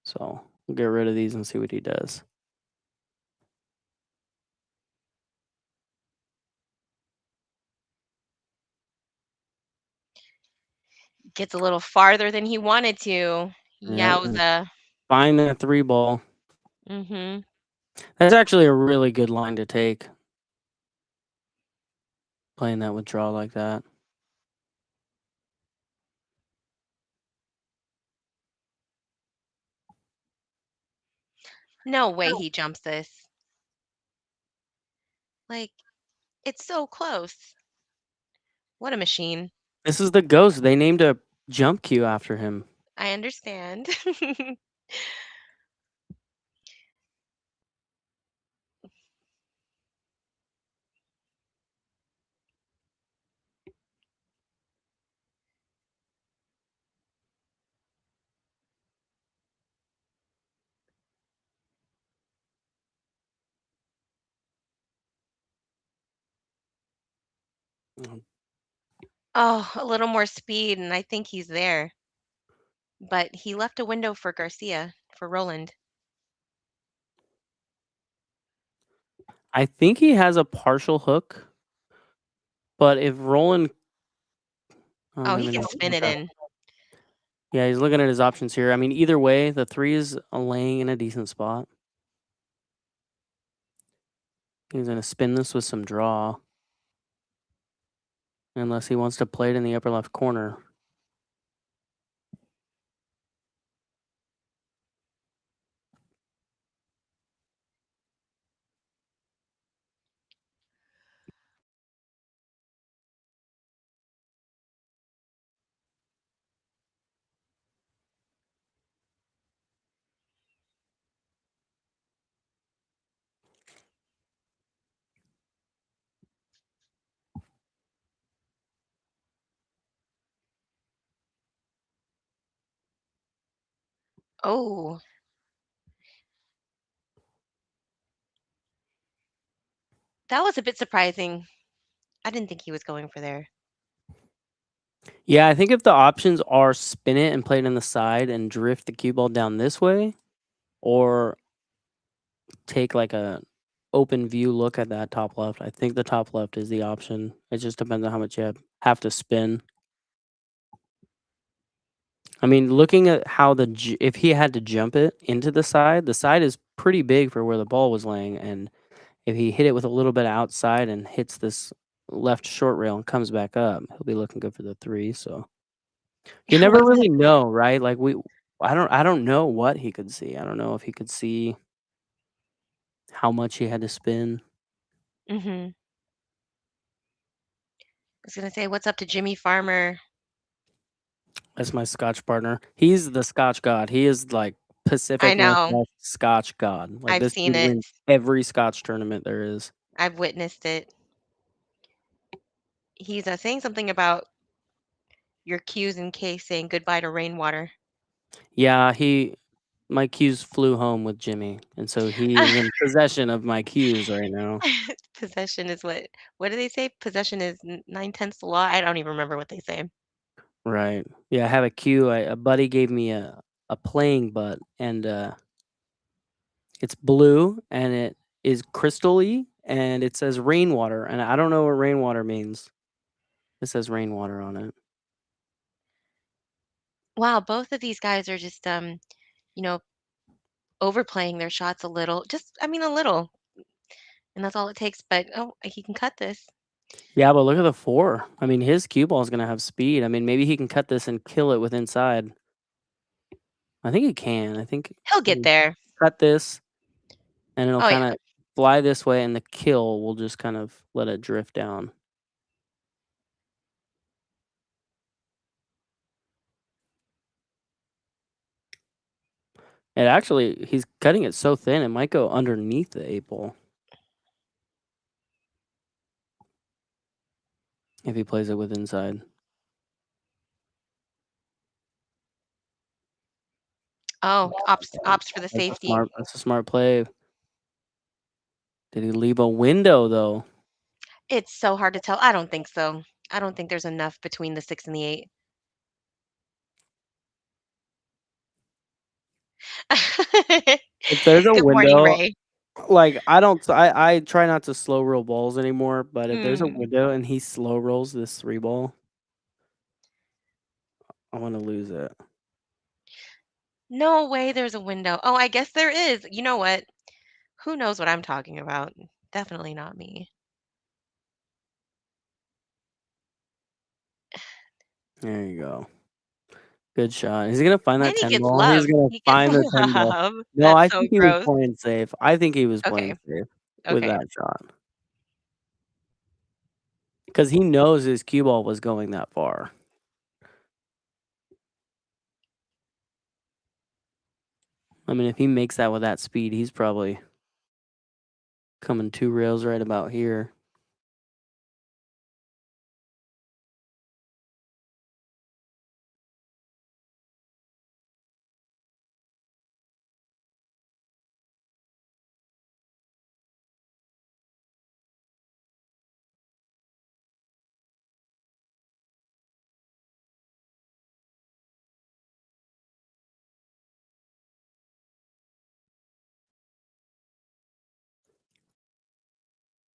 So we'll get rid of these and see what he does. gets a little farther than he wanted to. Yeah, Yowza. find that 3 ball. Mm-hmm. That's actually a really good line to take. Playing that withdrawal like that. No way he jumps this. Like, it's so close. What a machine. This is the ghost. They named a jump queue after him. I understand. Oh, a little more speed, and I think he's there. But he left a window for GARCIA, for Roland. I think he has a partial hook. But if Roland... Oh, he maybe can not. spin it Okay. in. Yeah, he's looking at his options here. I mean, either way, the 3 is laying in a decent spot. He's going to spin this with some draw. Unless he wants to play it in the upper left corner. Oh, that was a bit surprising. I didn't think he was going for there. Yeah, I think if the options are spin it and play it in the side and drift the cue ball down this way, or take like a open view look at that top left, I think the top left is the option. It just depends on how much you have to spin. I mean, looking at how if he had to jump it into the side is pretty big for where the ball was laying, and if he hit it with a little bit outside and hits this left short rail and comes back up, he'll be looking good for the 3. So you never What's that? really know, right? Like I don't know what he could see. I don't know if he could see how much he had to spin. Mm-hmm. I was gonna say, what's up to Jimmy Farmer? That's my Scotch partner. He's the Scotch god. He is like I Pacific know. Northwest Scotch god. Like I've this seen dude it. wins every Scotch tournament there is. I've witnessed it. He's saying something about your cues in case saying goodbye to rainwater. Yeah, my cues flew home with Jimmy, and so he is in possession of my cues right now. Possession is what do they say? Possession is 9/10 the law. I don't even remember what they say. Right. Yeah, I have a cue. A buddy gave me a playing butt, and it's blue, and it is crystal-y, and it says rainwater, and I don't know what rainwater means. It says rainwater on it. Wow, both of these guys are just you know, overplaying their shots a little. Just I mean a little. And that's all it takes. But oh, he can cut this. Yeah, but look at the 4. I mean, his cue ball is gonna have speed. I mean, maybe he can cut this and kill it with inside. I think he can. I think He'll he get can there. cut this, and it'll Oh yeah. kinda fly this way, and the kill will just kind of let it drift down. It actually he's cutting it so thin, it might go underneath the 8 ball if he plays it with inside. Oh, opts for the safety. That's a smart play. Did he leave a window, though? It's so hard to tell. I don't think so. I don't think there's enough between the 6 and the 8. If there's a Good morning, window, Ray. like, I try not to slow roll balls anymore, but if there's a Mm, window and he slow rolls this 3 ball, I wanna lose it. no way there's a window. Oh, I guess there is. You know what? Who knows what I'm talking about? Definitely not me. There you go. Good shot. Is he gonna find And that he 10 gets ball? He's love. gonna He gets find the 10 ball. love. No, That's I so think he was gross. playing safe. I think he was playing Okay. safe with Okay. that shot. Because he knows his cue ball was going that far. I mean, if he makes that with that speed, he's probably coming 2 rails right about here.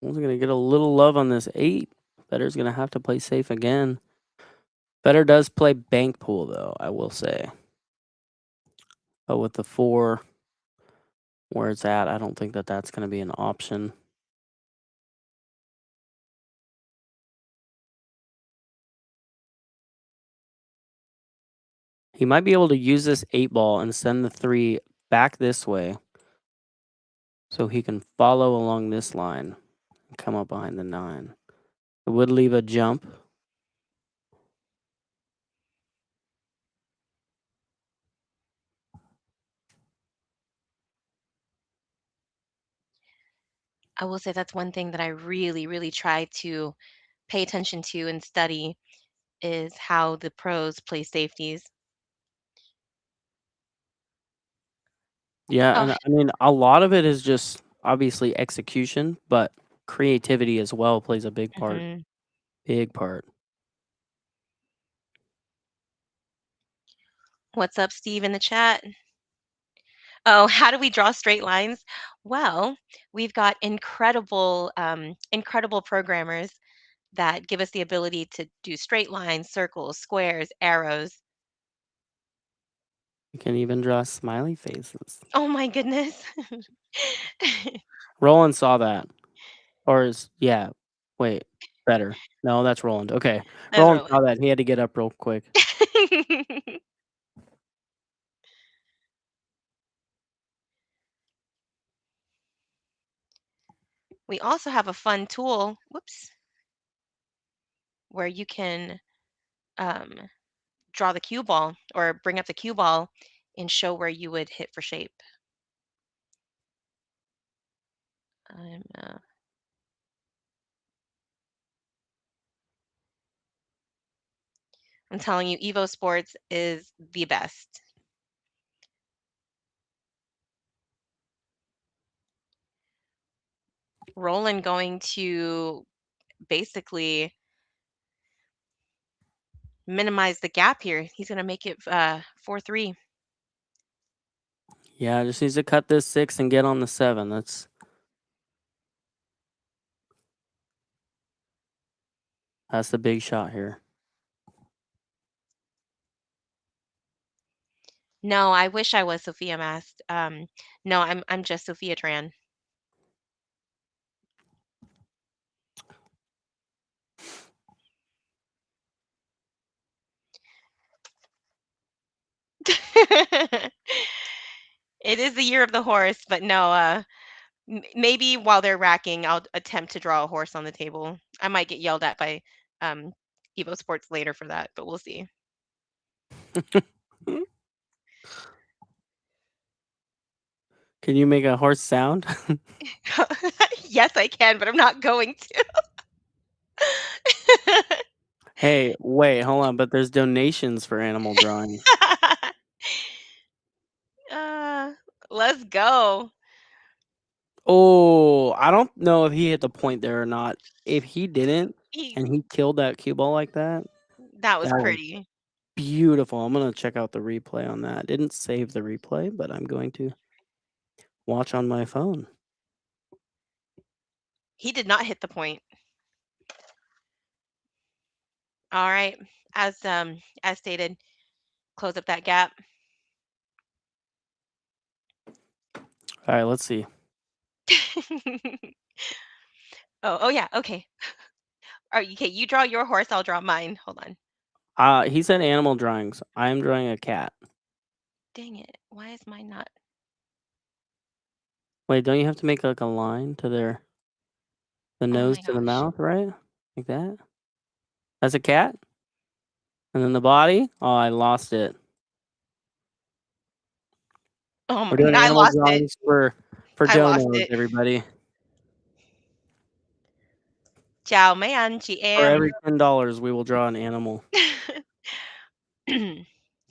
One's gonna get a little love on this 8. Better's gonna have to play safe again. Better does play bank pool, though, I will say. But with the 4 where it's at, I don't think that that's gonna be an option. He might be able to use this 8 ball and send the 3 back this way so he can follow along this line and come up behind the 9. It would leave a jump. I will say that's one thing that I really, really try to pay attention to and study is how the pros play safeties. Yeah, Oh, and I mean, a lot of it is just obviously execution, but creativity as well plays a big part. mhm. Big part. What's up, Steve, in the chat? Oh, how do we draw straight lines? Well, we've got incredible programmers that give us the ability to do straight lines, circles, squares, arrows. You can even draw smiley faces. Oh my goodness. Roland saw that. Or yeah. Wait, better. No, that's Roland. Okay. That's Roland saw Roland. that. He had to get up real quick. We also have a fun tool, whoops, where you can um, draw the cue ball or bring up the cue ball and show where you would hit for shape. I'm I'm telling you, Evo Sports is the best. Roland going to basically minimize the gap here. He's going to make it 4-3. Yeah, just needs to cut this 6 and get on the 7. That's the big shot here. No, I wish I was Sophia Mast. No, I'm just Sophia Tran. It is the year of the horse, but no, maybe while they're racking, I'll attempt to draw a horse on the table. I might get yelled at by um, Evo Sports later for that, but we'll see. Can you make a horse sound? Yes, I can, but I'm not going to. Hey, wait, hold on, but there's donations for animal drawing. uh, let's go. Oh, I don't know if he hit the point there or not. If he didn't and he killed that cue ball like that, That was that was pretty. beautiful. I'm going to check out the replay on that. Didn't save the replay, but I'm going to watch on my phone. He did not hit the point. All right. As stated, close up that gap. All right, let's see. Oh yeah, okay. All right, okay, you draw your horse, I'll draw mine. Hold on. He said animal drawings. I am drawing a cat. Dang it. Why is mine not? Wait, don't you have to make like a line to the Oh nose my to the gosh. mouth, right? Like that? That's a cat? And then the body? Oh, I lost it. Oh my, We're doing I animal lost it. drawings for I lost donos, it. everybody. Chào mấy anh chị For em. every $10, we will draw an animal.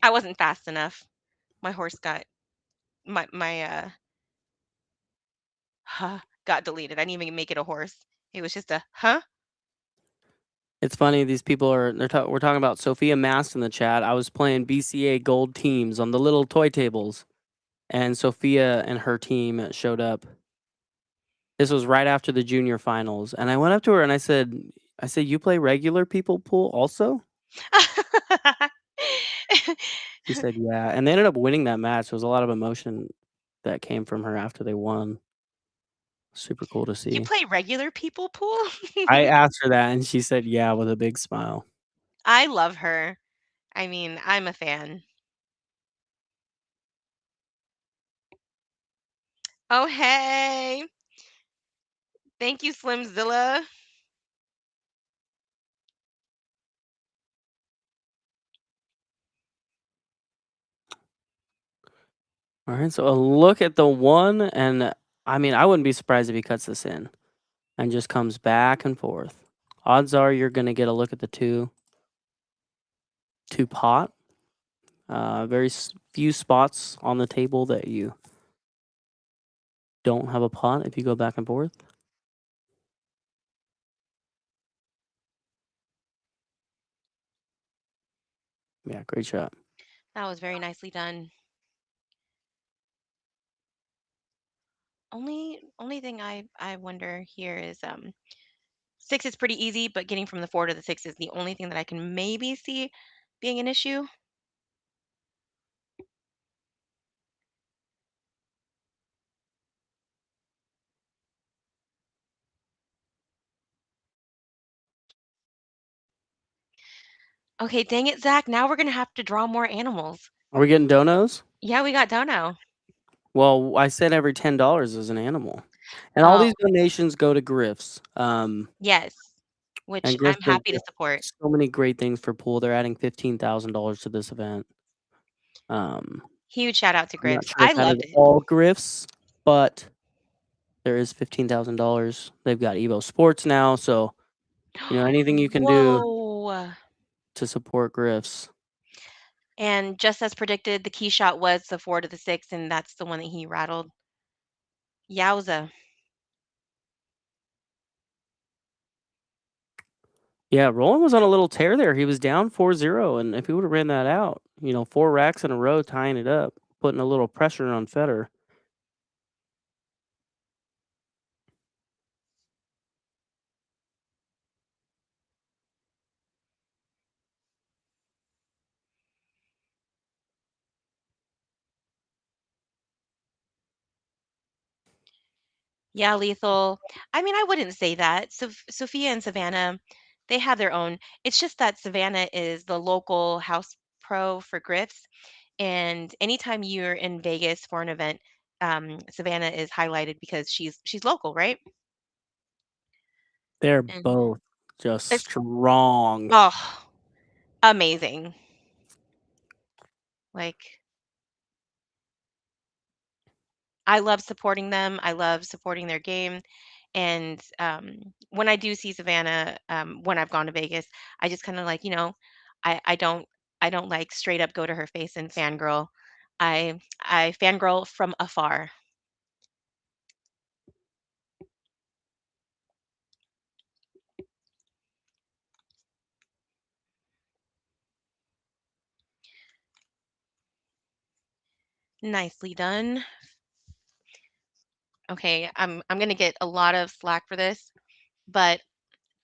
I wasn't fast enough. My horse got got deleted. I didn't even make it a horse. It was just a huh? It's funny. These people we're talking about Sophia Mast in the chat. I was playing BCA Gold teams on the little toy tables, and Sophia and her team showed up. This was right after the junior finals, and I went up to her and I said, "You play regular people pool also?" She said, "Yeah," and they ended up winning that match. There was a lot of emotion that came from her after they won. Super cool to You see. play regular people pool? I asked her that, and she said, "Yeah," with a big smile. I love her. I mean, I'm a fan. Oh, hey. Thank you, Slimzilla. All right, so a look at the one, and I mean, I wouldn't be surprised if he cuts this in and just comes back and forth. Odds are you're going to get a look at the two pot. Very few spots on the table that you don't have a pot if you go back and forth. Yeah, great shot. That was very nicely done. Only thing I wonder here is 6 is pretty easy, but getting from the 4 to the 6 is the only thing that I can maybe see being an issue. Okay, dang it, Zach. Now we're gonna have to draw more animals. Are we getting donos? Yeah, we got dono. Well, I said every $10 is an animal, and all Oh, these donations go to GRIFF'S. yes, which And I'm GRIFF'S does happy to support. so many great things for pool. They're adding $15,000 to this event. I'm Huge shout out to not Griff's. sure I if that is loved it. all GRIFF'S, but there is $15,000. They've got Evo Sports now, so anything you can do Whoa. to support GRIFF'S. And just as predicted, the key shot was the 4 to the 6, and that's the one that he rattled. Yowza. Yeah, Roland was on a little tear there. He was down 4-0, and if he would have ran that out, 4 racks in a row, tying it up, putting a little pressure on FEDOR. Yeah, lethal. I mean, I wouldn't say that. So Sophia and Savannah, they have their own. It's just that Savannah is the local house pro for Griff's, and anytime you're in Vegas for an event, Savannah is highlighted because she's local, right? They're And both just it's strong. oh, amazing. Like I love supporting them. I love supporting their game. And when I do see Savannah, when I've gone to Vegas, I just kind of like, I don't like straight up go to her face and fangirl. I fangirl from afar. Nicely done. Okay, I'm gonna get a lot of slack for this, but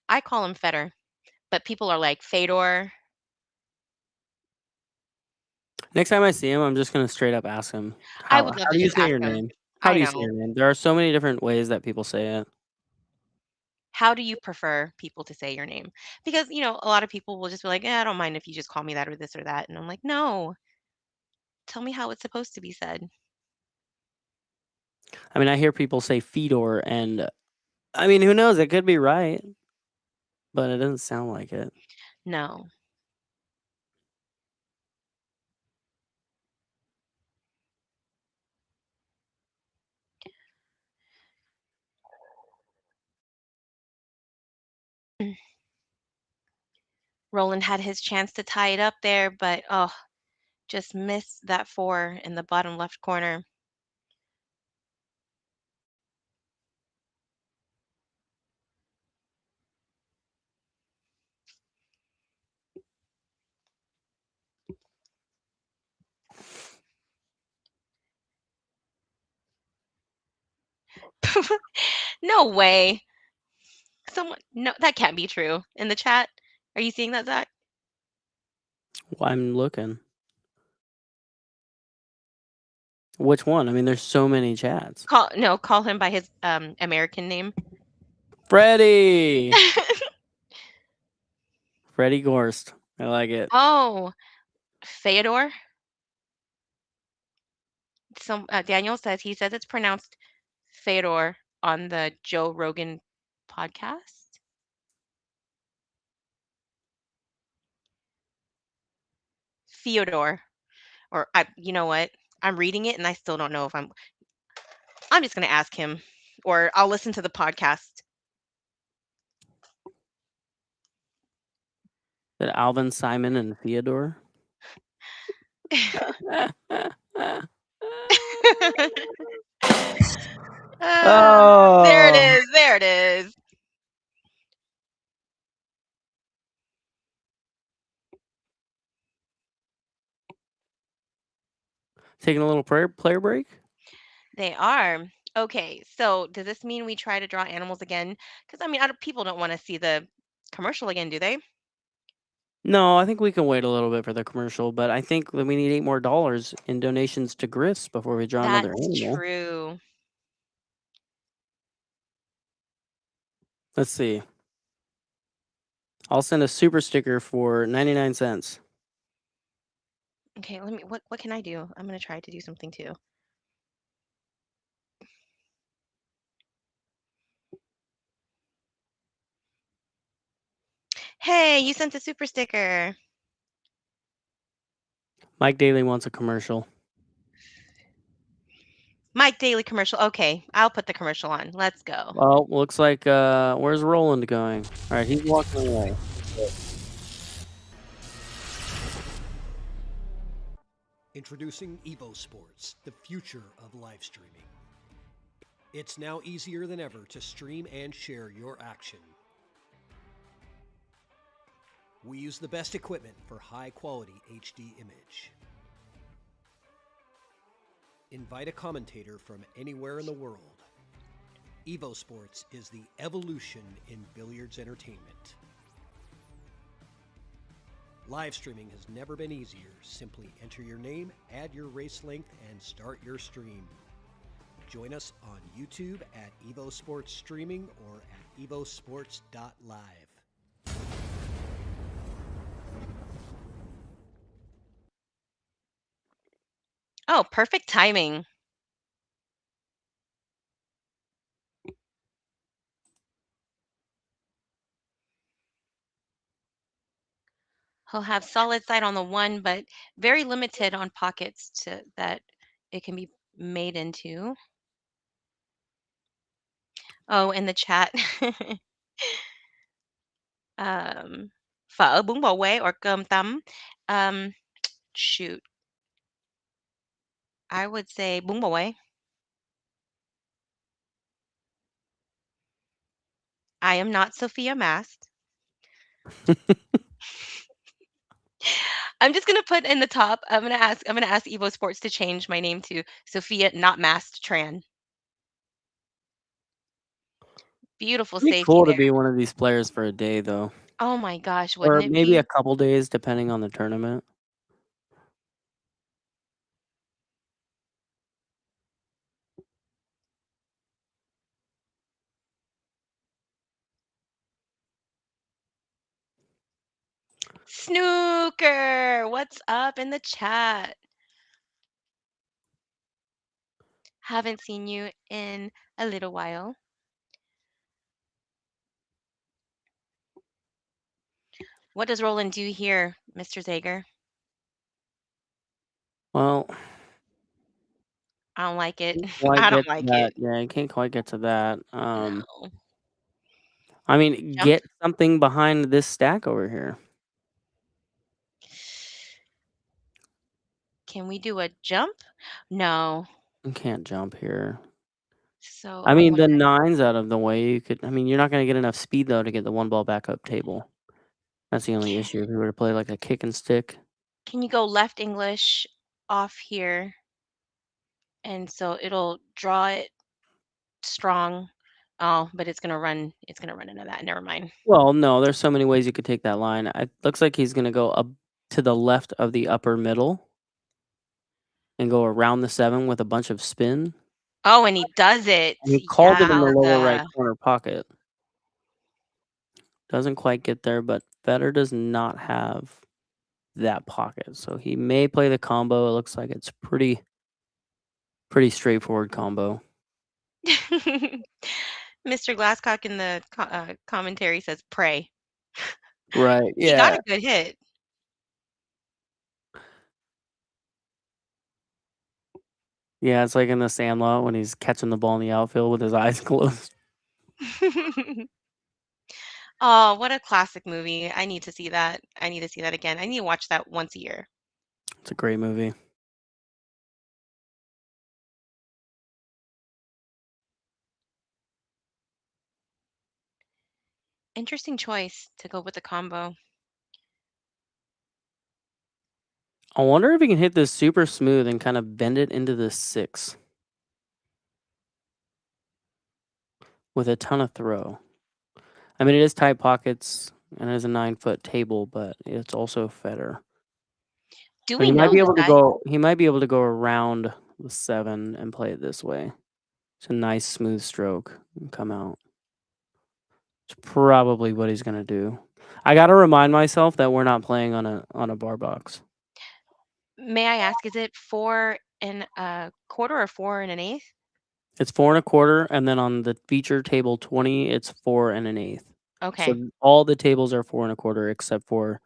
I call him Feder, but people are like Fedor. Next time I see him, I'm just gonna straight up ask him, I how would love how to do you just say ask your him. name? How I do you say know. your name? There are so many different ways that people say it. How do you prefer people to say your name? Because, a lot of people will just be like, I don't mind if you just call me that or this or that. And I'm like, no, tell me how it's supposed to be said. I mean, I hear people say FEDOR, and I mean, who knows? It could be right, but it doesn't sound like it. No. Roland had his chance to tie it up there, but oh, just missed that 4 in the bottom left corner. No way. No, that can't be true. In the chat, are you seeing that, Zach? Well, I'm looking. Which one? I mean, there's so many chats. Call him by his American name. Freddie! Freddie GORST. I like it. Oh, Feodor. Daniel says it's pronounced Fedor on the Joe Rogan podcast. Fyodor, or you know what? I'm reading it and I still don't know if I'm just gonna ask him, or I'll listen to the podcast. That Alvin, Simon, and Theodore. There it Oh. is. There it is. Taking a little player break? They are. Okay, so does this mean we try to draw animals again? Because I mean, people don't want to see the commercial again, do they? No, I think we can wait a little bit for the commercial, but I think that we need $8 more in donations to GRIFF'S before we draw another That's animal. true. Let's see. I'll send a super sticker for 99 cents. Okay, let me. What can I do? I'm gonna try to do something too. Hey, you sent a super sticker. Mike Daly wants a commercial. Mike Daily commercial. Okay, I'll put the commercial on. Let's go. Well, looks like where's Roland going? All right, he's walking away. Introducing Evo Sports, the future of live streaming. It's now easier than ever to stream and share your action. We use the best equipment for high-quality HD image. Invite a commentator from anywhere in the world. Evo Sports is the evolution in billiards entertainment. Live streaming has never been easier. Simply enter your name, add your race length, and start your stream. Join us on YouTube at Evo Sports Streaming or at evosports.live. Oh, perfect timing. He'll have solid side on the one, but very limited on pockets to that it can be made into. Oh, in the chat. Phở bún bò Huế or cơm tấm. Shoot. I would say bún bò Huế. I am not Sophia Mast. I'm just gonna put in the top. I'm gonna ask Evo Sports to change my name to Sophia Not Mast Tran. Beautiful It'd be safety cool to there. be one of these players for a day, though, Oh my gosh, or wouldn't it maybe be? a couple days, depending on the tournament. Snooker, what's up in the chat? Haven't seen you in a little while. What does Roland do here, Mr. Zager? Well, I don't like it. quite I get don't to like that. it. Yeah, you can't quite get to that. No. I mean, Jump. get something behind this stack over here. Can we do a jump? No. You can't jump here. So I mean, what the do I- nine's out of the way. You could. I mean, you're not going to get enough speed though to get the one ball backup table. That's the only issue. If you were to play like a kick and stick. Can you go left English off here? And so it'll draw it strong. Oh, but it's gonna run into that. Never mind. Well, no, there's so many ways you could take that line. It looks like he's going to go up to the left of the upper middle and go around the 7 with a bunch of spin. Oh, and he does it. And he called it in the lower right Yowza. corner pocket. Doesn't quite get there, but FEDOR does not have that pocket. So he may play the combo. It looks like it's pretty straightforward combo. Mr. Glasscock in the commentary says pray. Right. He got Yeah. a good hit. Yeah, it's like in the Sandlot when he's catching the ball in the outfield with his eyes closed. Oh, what a classic movie. I need to see that. I need to see that again. I need to watch that once a year. It's a great movie. Interesting choice to go with the combo. I wonder if he can hit this super smooth and kind of bend it into the 6 with a ton of throw. I mean, it is tight pockets and it is a 9-foot table, but it's also FEDOR. Do So we he might know be this able to guy? go. He might be able to go around the 7 and play it this way. It's a nice smooth stroke and come out. It's probably what he's gonna do. I gotta remind myself that we're not playing on a bar box. May I ask, is it 4 and a quarter or 4 and an eighth? It's 4 1/4, and then on the feature table 20, it's 4 1/8. Okay, So all the tables are 4 1/4 except for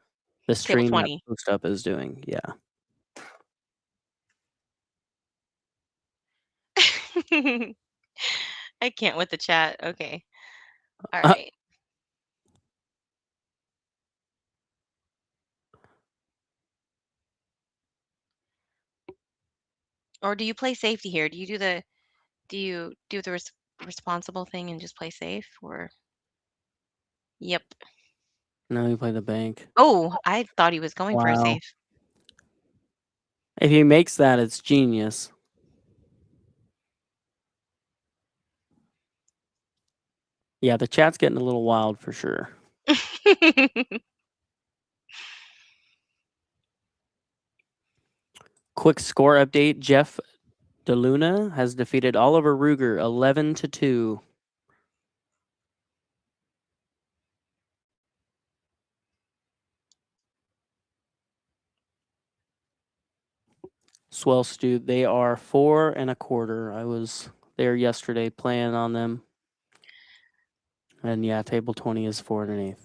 the table stream that 20. Post Up is doing. Yeah. I can't with the chat. Okay. All Uh, right. Or do you play safety here? Do you do the responsible thing and just play safe, or yep. no, you play the bank. Oh, I thought he was going for a Wow. safe. If he makes that, it's genius. Yeah, the chat's getting a little wild for sure. Quick score update. Jeff DeLuna has defeated Oliver Ruger 11-2. Swell Stu, they are 4 1/4. I was there yesterday playing on them. And yeah, table 20 is 4 1/8.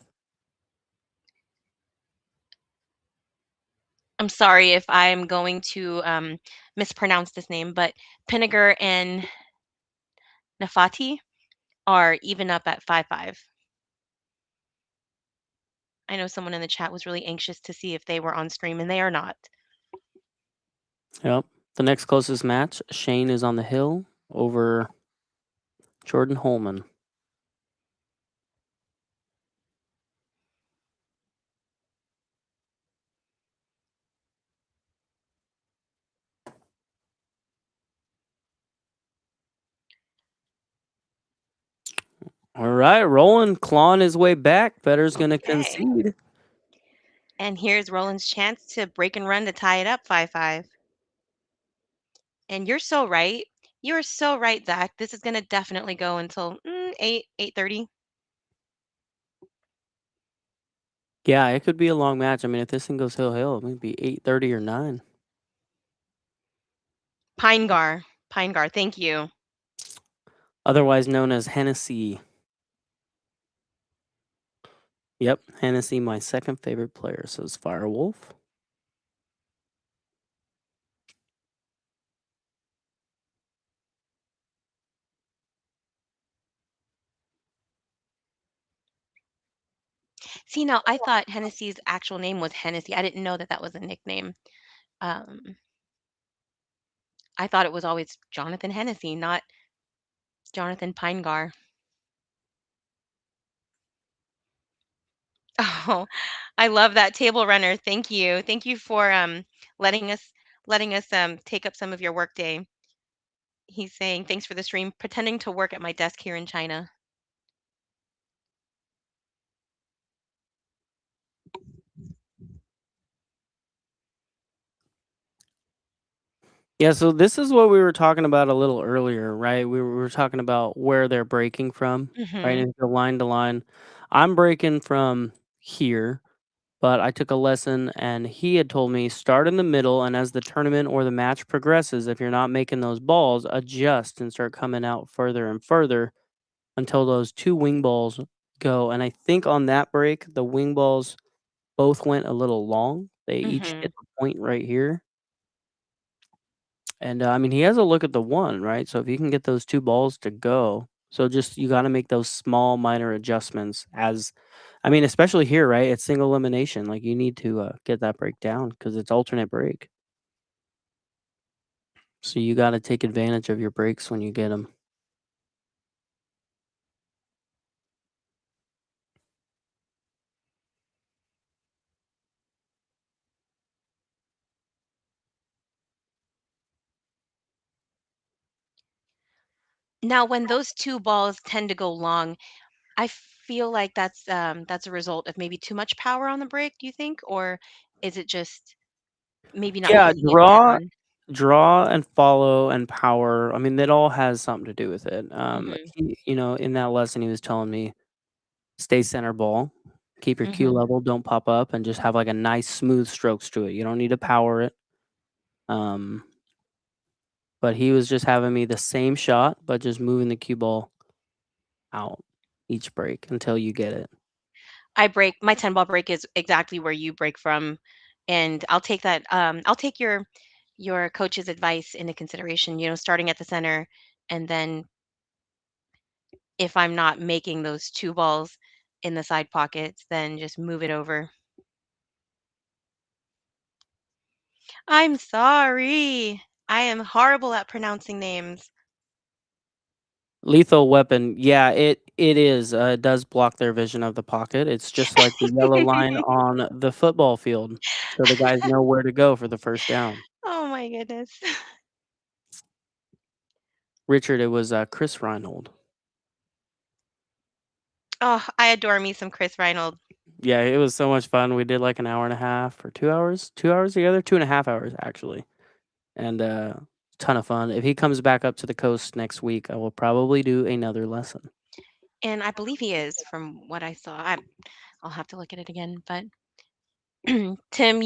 I'm sorry if I'm going to mispronounce this name, but Pinniger and Nafati are even up at 5-5. I know someone in the chat was really anxious to see if they were on stream, and they are not. Yep. The next closest match, Shane is on the hill over Jordan Holman. All right, Roland clawing his way back. Federer's going to Okay. concede. And here's Roland's chance to break and run to tie it up 5-5. And you're so right. You're so right, Zach. This is going to definitely go until 8:30. Yeah, it could be a long match. I mean, if this thing goes hill, it might be 8:30 or 9. Pinegar. Pinegar, thank you. Otherwise known as Hennessy. Yep, Hennessy, my second favorite player, says Firewolf. See, now I thought Hennessy's actual name was Hennessy. I didn't know that that was a nickname. Um, I thought it was always Jonathan Hennessy, not Jonathan Pinegar. Oh, I love that table runner. Thank you. Thank you for letting us take up some of your workday. He's saying thanks for the stream, pretending to work at my desk here in China. Yeah, so this is what we were talking about a little earlier, right? We were talking about where they're breaking from, right? Hmm. And the line to line. I'm breaking from here, but I took a lesson and he had told me start in the middle, and as the tournament or the match progresses, if you're not making those balls, adjust and start coming out further and further until those 2 wing balls go. And I think on that break, the wing balls both went a little long. They each Hmm. hit the point right here. And, I mean, he has a look at the 1, right? So if you can get those 2 balls to go, so just you gotta make those small minor adjustments as I mean, especially here, right? It's single elimination, like, you need to, get that break down because it's alternate break. So you gotta take advantage of your breaks when you get them. Now, when those two balls tend to go long, I feel like that's a result of maybe too much power on the brake, do you think? Or is it just maybe not Yeah, hitting it dead on? draw and follow and power. I mean, that all has something to do with it. Mhm. In that lesson, he was telling me stay center ball, keep your cue Mhm. level, don't pop up, and just have like a nice smooth strokes to it. You don't need to power it. Um, but he was just having me the same shot, but just moving the cue ball out each break until you get it. My 10 ball break is exactly where you break from, and I'll take that, I'll take your coach's advice into consideration, starting at the center, and then if I'm not making those 2 balls in the side pockets, then just move it over. I'm sorry. I am horrible at pronouncing names. Lethal weapon, yeah, it is. It does block their vision of the pocket. It's just like the yellow line on the football field, so the guys know where to go for the first down. Oh my goodness. Richard, it was Chris Reinhold. Oh, I adore me some Chris Reinold. Yeah, it was so much fun. We did like an hour and a half or 2 hours, 2 hours together, 2.5 hours actually, and ton of fun. If he comes back up to the coast next week, I will probably do another lesson. And I believe he is from what I saw. I'll have to look at it again. But Tim,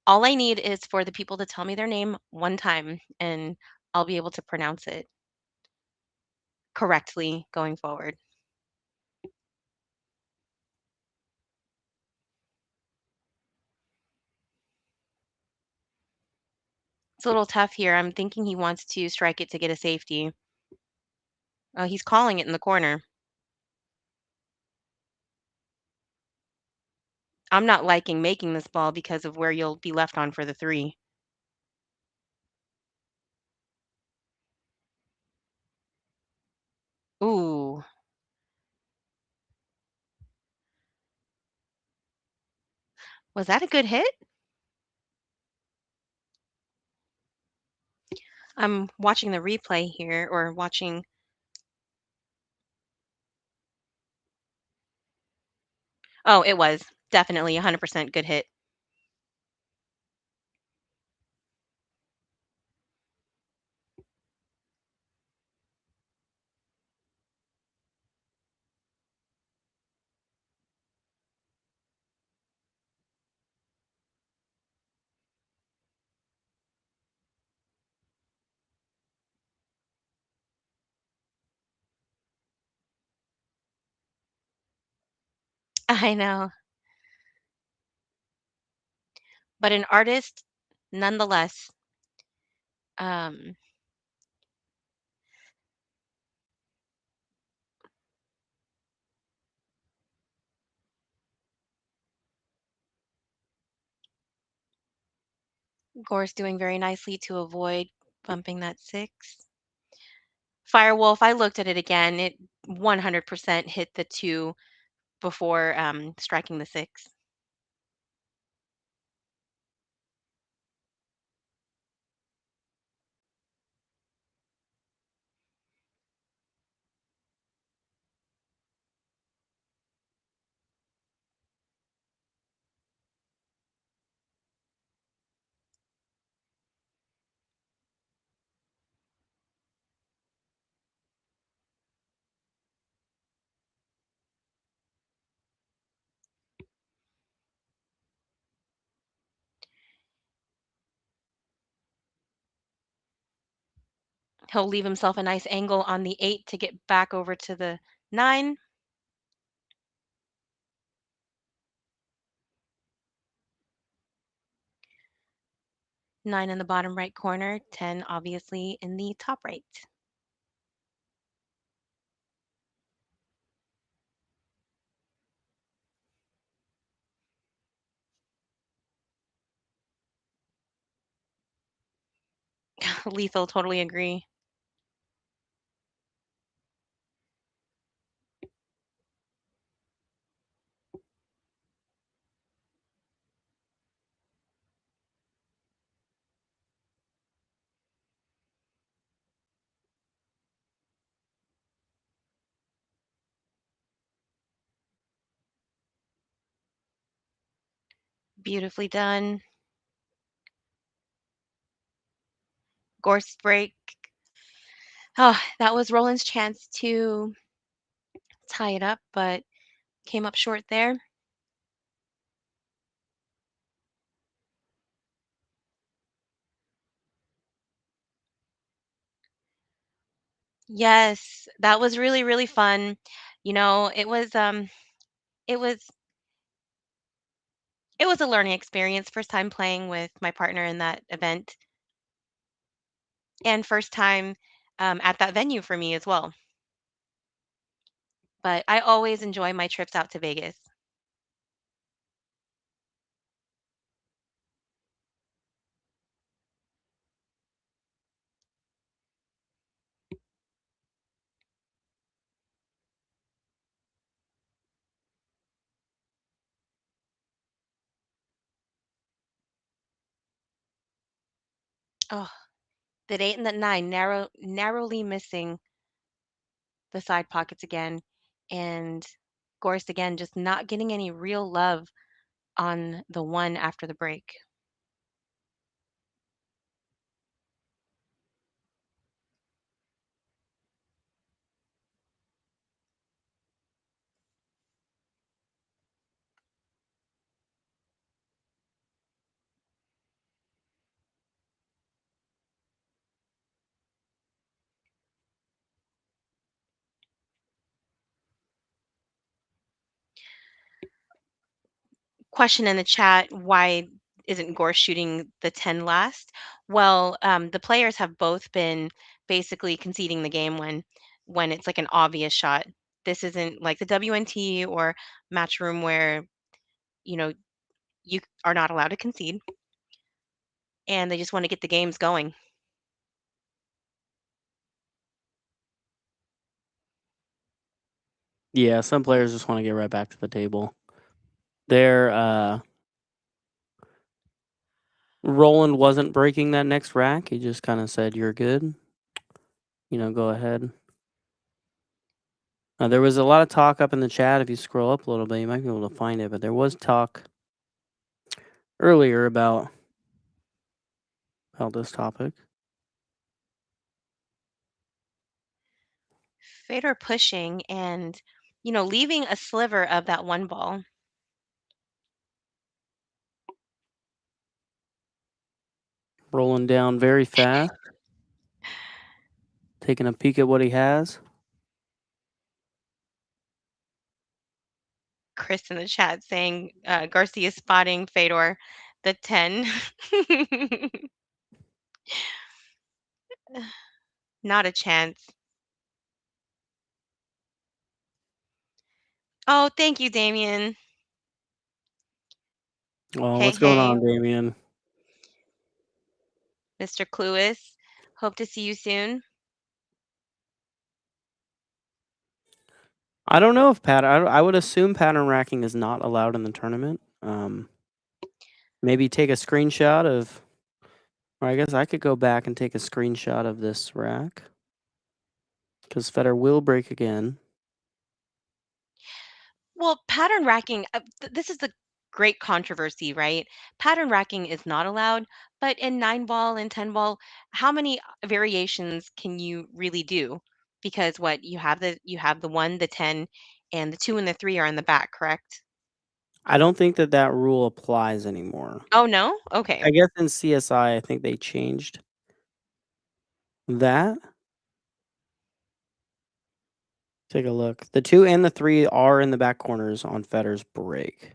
all I need is for the people to tell me their name one time and I'll be able to pronounce it correctly going forward. It's a little tough here. I'm thinking he wants to strike it to get a safety. Oh, he's calling it in the corner. I'm not liking making this ball because of where you'll be left on for the three. Ooh, was that a good hit? I'm watching the replay here or watching. Oh, it was definitely 100% good hit. I know. But an artist nonetheless. Um, Gore's doing very nicely to avoid bumping that six. Firewolf, I looked at it again. It 100% hit the two before striking the six. He'll leave himself a nice angle on the eight to get back over to the nine. Nine in the bottom right corner, 10 obviously in the top right. Lethal, totally agree. Beautifully done. GORST break. Oh, that was Roland's chance to tie it up, but came up short there. Yes, that was really, really fun. You know, it was it was a learning experience. First time playing with my partner in that event, and first time at that venue for me as well. But I always enjoy my trips out to Vegas. Oh, that 8 and that 9 narrowly missing the side pockets again, and GORST again just not getting any real love on the one after the break. Question in the chat, why isn't Gore shooting the 10 last? Well, the players have both been basically conceding the game when it's like an obvious shot. This isn't like the WNT or match room where you know you are not allowed to concede, and they just want to get the games going. Yeah, some players just want to get right back to the table. There, Roland wasn't breaking that next rack. He just kind of said, "You're good. Go ahead." There was a lot of talk up in the chat. If you scroll up a little bit, you might be able to find it. But there was talk earlier about this topic. FEDOR pushing and leaving a sliver of that one ball. Rolling down very fast. Taking a peek at what he has. Chris in the chat saying Garcia spotting FEDOR the 10. Not a chance. Oh, thank you, Damien. Well, Hey, what's going hey, on, Damien? Mr. Cluis. Hope to see you soon. I don't know if I would assume pattern racking is not allowed in the tournament. Maybe take a screenshot of, or I guess I could go back and take a screenshot of this rack. Because FEDOR will break again. Well, pattern racking, this is the great controversy, right? Pattern racking is not allowed, but in 9 ball and 10 ball, how many variations can you really do? Because what you have the 1, the 10, and the 2 and the 3 are in the back, correct? I don't think that rule applies anymore. Oh no? Okay. I guess in CSI, I think they changed that. Take a look. The 2 and the 3 are in the back corners on FEDOR's break.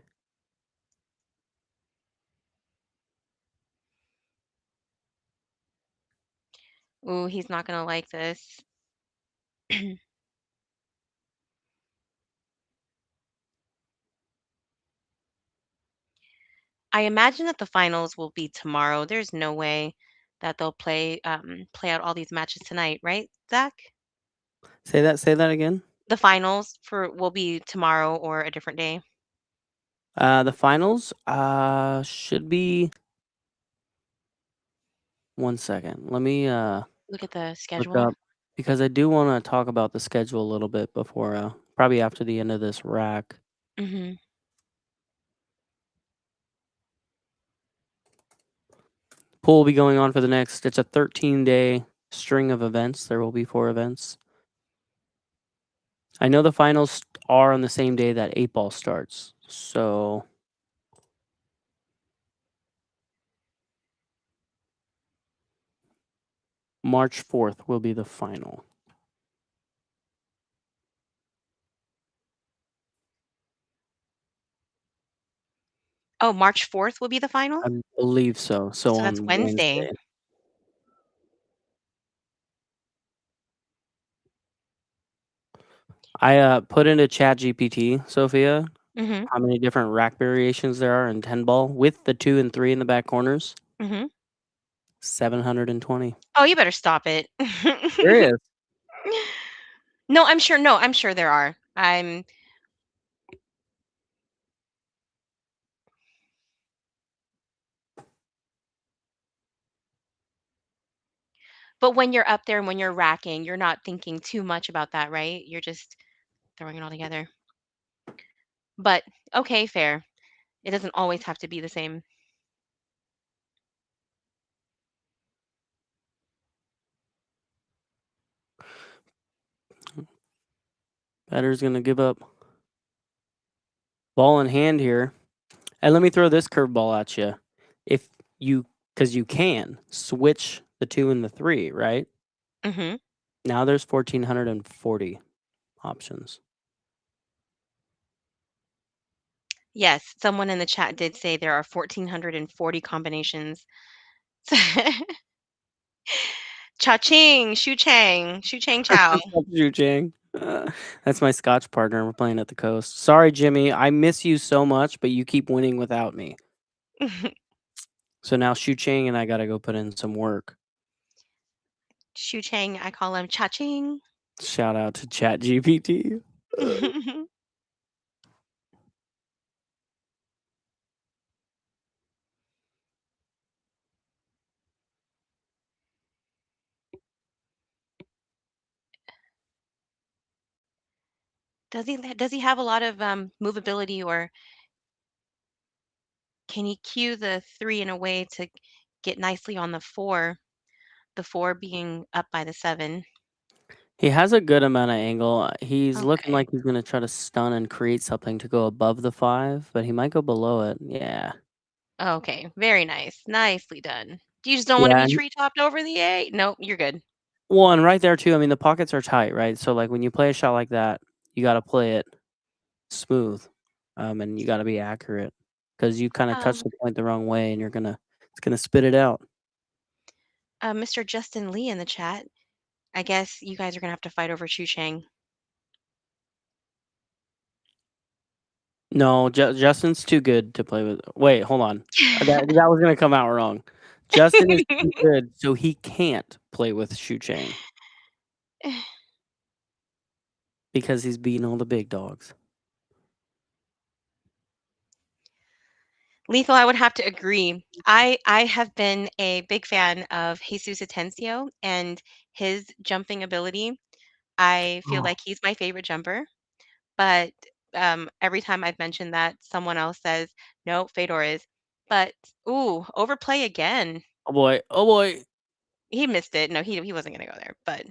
Ooh, he's not gonna like this. I imagine that the finals will be tomorrow. There's no way that they'll play out all these matches tonight, right, Zach? Say that again. The finals for will be tomorrow or a different day. The finals should be 1 second. Let me Look at the look schedule. up because I do want to talk about the schedule a little bit before probably after the end of this rack. Mhm. Pool will be going on for the next. It's a 13-day string of events. There will be 4 events. I know the finals are on the same day that 8-ball starts. So March 4th will be the final. Oh, March 4th will be the final? I believe so. So So that's on Wednesday. Wednesday. I put into ChatGPT, Sophia, Mhm. how many different rack variations there are in 10-ball with the 2 and 3 in the back corners. Mhm. 720. Oh, you better stop it. Serious. No, I'm sure. No, I'm sure there are. But when you're up there and when you're racking, you're not thinking too much about that, right? You're just throwing it all together. But okay, fair. It doesn't always have to be the same. Better's going to give up. Ball in hand here. And let me throw this curveball at you. If you, because you can switch the 2 and the 3, right? Mhm. Now there's 1,440 options. Yes, someone in the chat did say there are 1,440 combinations. Cha-ching, shu-chang, shu-chang chow. Chang. That's my Scotch partner. We're playing at the coast. Sorry, Jimmy. I miss you so much, but you keep winning without me. So now Shu Chang and I got to go put in some work. Shu-chang, I call him cha-ching. Shout out to ChatGPT. Does he have a lot of movability, or can he cue the 3 in a way to get nicely on the 4? The 4 being up by the 7. He has a good amount of angle. He's looking Okay. like he's going to try to stun and create something to go above the 5, but he might go below it. Yeah. Okay. Very nice. Nicely done. You just don't want to Yeah. be tree topped over the 8? Nope, you're good. Well, and right there, too. I mean, the pockets are tight, right? So, like, when you play a shot like that, you got to play it smooth, and you got to be accurate because you kind of touch Um, the point the wrong way, and it's gonna spit it out. Mr. Justin Lee in the chat. I guess you guys are gonna have to fight over Chu Chang. No, Justin's too good to play with. Wait, hold on. That was gonna come out wrong. Justin is too good, so he can't play with Shu Chang because he's beating all the big dogs. Lethal, I would have to agree. I have been a big fan of Jesus Atencio and his jumping ability. I feel Oh, like he's my favorite jumper, but every time I've mentioned that, someone else says, no, Fedor is. But ooh, overplay again. oh boy! Oh boy! He missed it. No, he wasn't gonna go there. But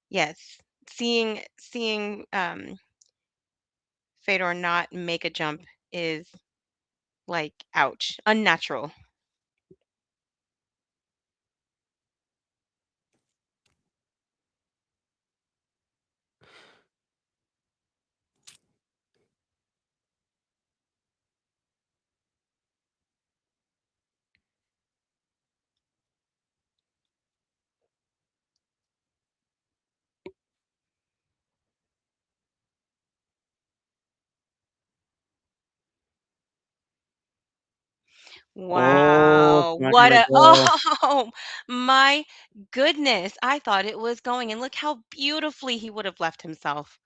yes, seeing Fedor not make a jump is like ouch, unnatural. Oh, it's Wow, not what gonna a go. oh my goodness. I thought it was going, and look how beautifully he would have left himself.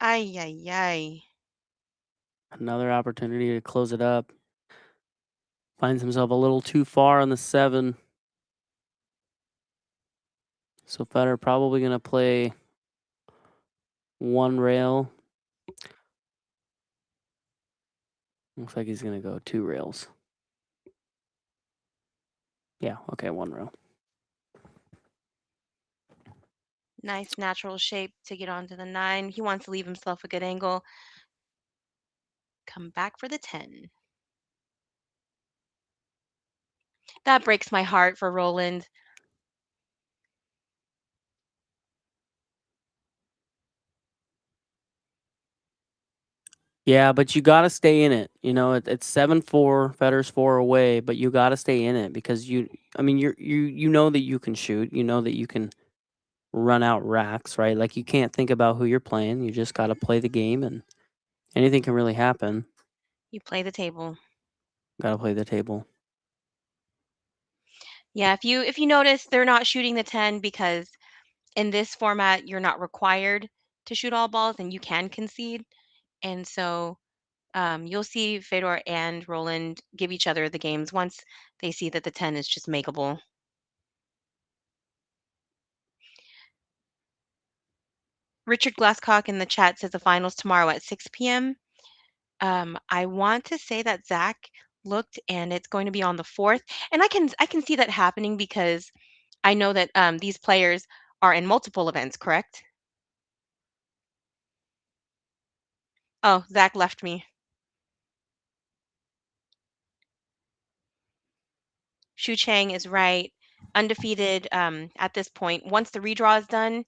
Ay ay ay. Another opportunity to close it up. Finds himself a little too far on the 7. So Federer probably gonna play one rail. Looks like he's going to go 2 rails. Yeah, okay, 1 rail. Nice natural shape to get onto the 9. He wants to leave himself a good angle. Come back for the 10. That breaks my heart for Roland. Yeah, but you got to stay in it. You know, it's 7-4, FEDOR's 4 away, but you got to stay in it because you know that you can shoot. You know that you can run out racks, right? Like you can't think about who you're playing. You just got to play the game and anything can really happen. You play the table. Got to play the table. Yeah, if you notice they're not shooting the 10 because in this format you're not required to shoot all balls and you can concede. And so you'll see Fedor and Roland give each other the games once they see that the 10 is just makeable. Richard Glasscock in the chat says the finals tomorrow at 6 p.m. I want to say that Zach looked and it's going to be on the 4th. And I can see that happening because I know that these players are in multiple events, correct? Oh, Zach left me. Shu Chang is right. Undefeated at this point. Once the redraw is done,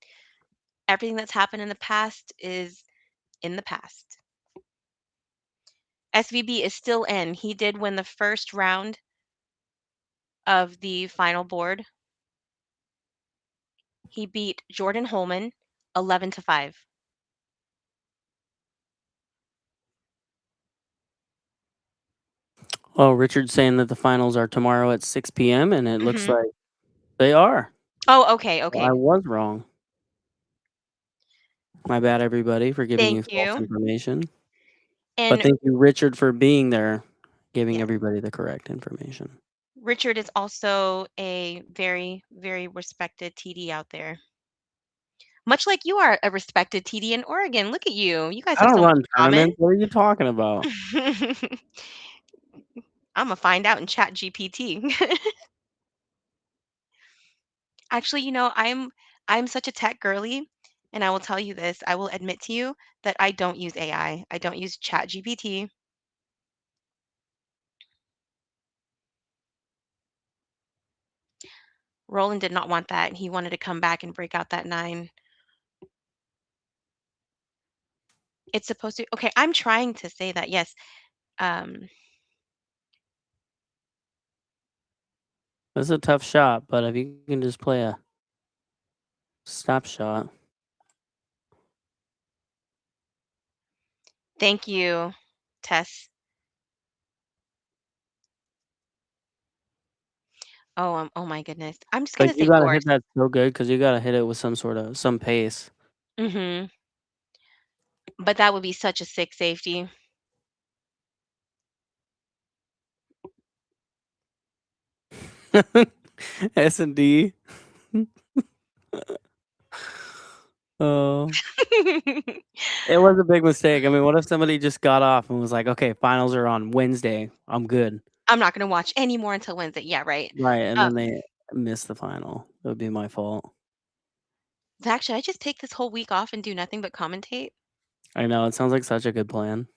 everything that's happened in the past is in the past. SVB is still in. He did win the first round of the final board. He beat Jordan Holman 11-5. Oh, Richard's saying that the finals are tomorrow at 6 p.m. and it looks like they are. Oh, okay, Well, okay. I was wrong. My bad, everybody, for giving you Thank false you. information. But And thank you, Richard, for being there, giving yeah, everybody the correct information. Richard is also a very, very respected TD out there. Much like you are a respected TD in Oregon. Look at you. You guys I have don't so much run in tournaments. What are you talking about? common. I'm gonna find out in Chat GPT. Actually, I'm such a tech girly, and I will tell you this. I will admit to you that I don't use AI. I don't use Chat GPT. Roland did not want that. He wanted to come back and break out that 9. It's supposed to. Okay, I'm trying to say that. Yes. This is a tough shot, but if you can just play a stop shot. Thank you, Tess. Oh my goodness. I'm just Like gonna you say gotta hit GORST. that so good because you gotta hit it with some pace. Mm-hmm. But that would be such a sick safety. S&D. Oh, it was a big mistake. I mean, what if somebody just got off and was like, "Okay, finals are on Wednesday. I'm good." I'm not gonna watch any more until Wednesday. Yeah, right. Right, and Um, then they missed the final. It would be my fault. Zach, should I just take this whole week off and do nothing but commentate? I know, it sounds like such a good plan.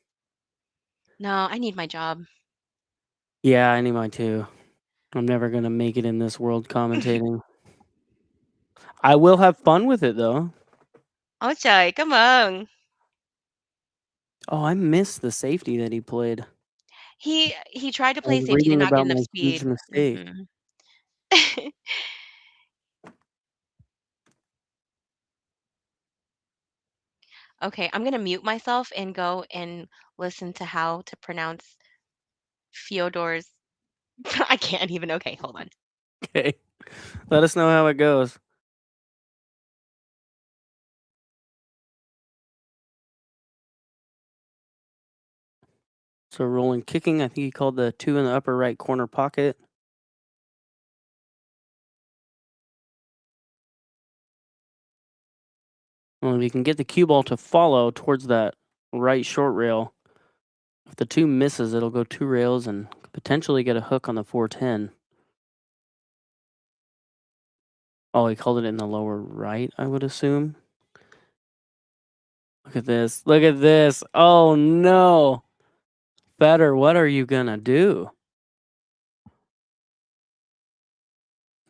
No, I need my job. Yeah, I need mine too. I'm never gonna make it in this world commentating. I will have fun with it though. Oh, Chai, come on. Oh, I missed the safety that he played. He tried to I play was safety, did reading not get about enough my huge speed. mistake. Mhm. Okay, I'm gonna mute myself and go and listen to how to pronounce Fyodor's. I can't even. Okay, hold on. Okay. Let us know how it goes. So Roland kicking, I think he called the 2 in the upper right corner pocket. Well, if you can get the cue ball to follow towards that right short rail, If the 2 misses, it'll go 2 rails and potentially get a hook on the 410. Oh, he called it in the lower right, I would assume. Look at this. Look at this. Oh, no. FEDOR, what are you going to do?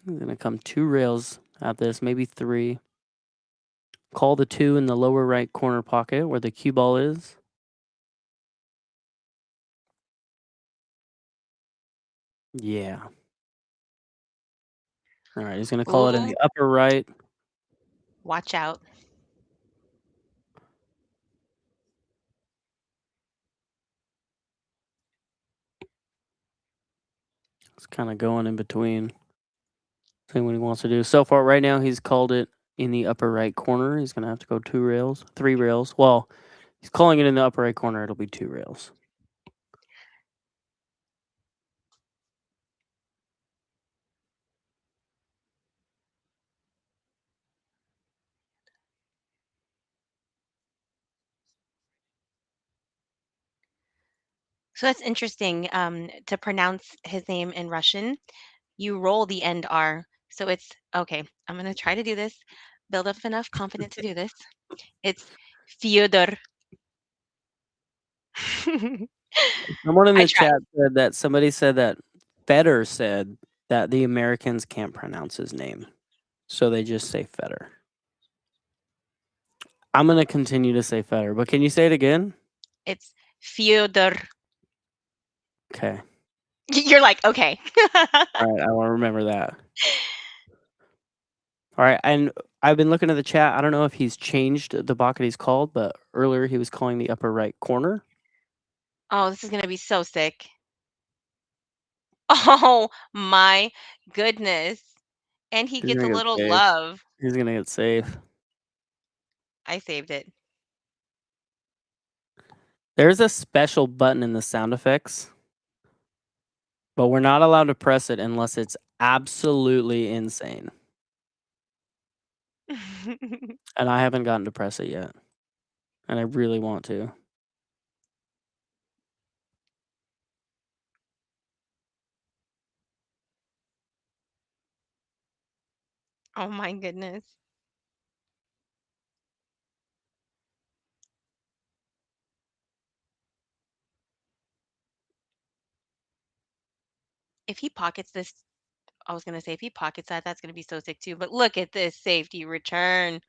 He's going to come 2 rails at this, maybe 3. Call the 2 in the lower right corner pocket where the cue ball is. Yeah. All right, he's going to call it in the upper right. Watch out. It's kind of going in between. See what he wants to do. So far, right now, he's called it in the upper right corner. He's going to have to go 2 rails, 3 rails. Well, he's calling it in the upper right corner. It'll be 2 rails. So that's interesting. To pronounce his name in Russian, you roll the end R. So it's okay. I'm gonna try to do this. Build up enough confidence to do this. It's FEDOR. Someone in I the tried. chat said that somebody said that FEDOR said that the Americans can't pronounce his name. So they just say FEDOR. I'm going to continue to say FEDOR, but can you say it again? It's FEDOR. Okay. You're like, okay. All right, I will remember that. All right, and I've been looking at the chat. I don't know if he's changed the bucket he's called, but earlier he was calling the upper right corner. Oh, this is gonna be so sick. Oh my goodness. And he He's gets a gonna get little safe. love. He's gonna get safe. I saved it. There's a special button in the sound effects, but we're not allowed to press it unless it's absolutely insane. And I haven't gotten to press it yet. And I really want to. Oh my goodness. If he pockets this, I was gonna say if he pockets that, that's gonna be so sick too. But look at this safety return.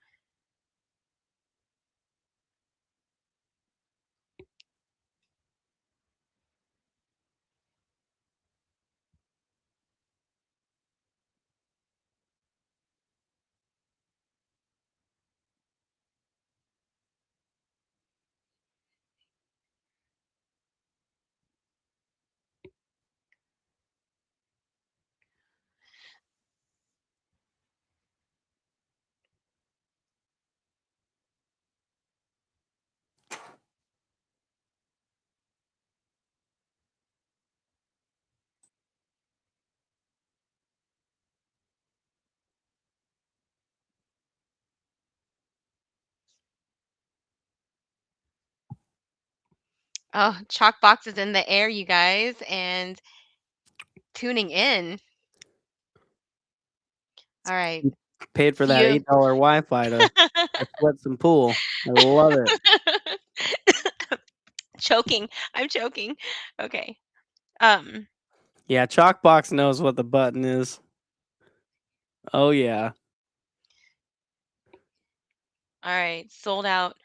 Oh, chalk box is in the air, you guys, and tuning in. All right. Paid for that Few. $8 Wi-Fi to sweat some pool. I love it. Choking. I'm choking. Okay. Yeah, Chalkbox knows what the button is. Oh yeah. All right. Sold out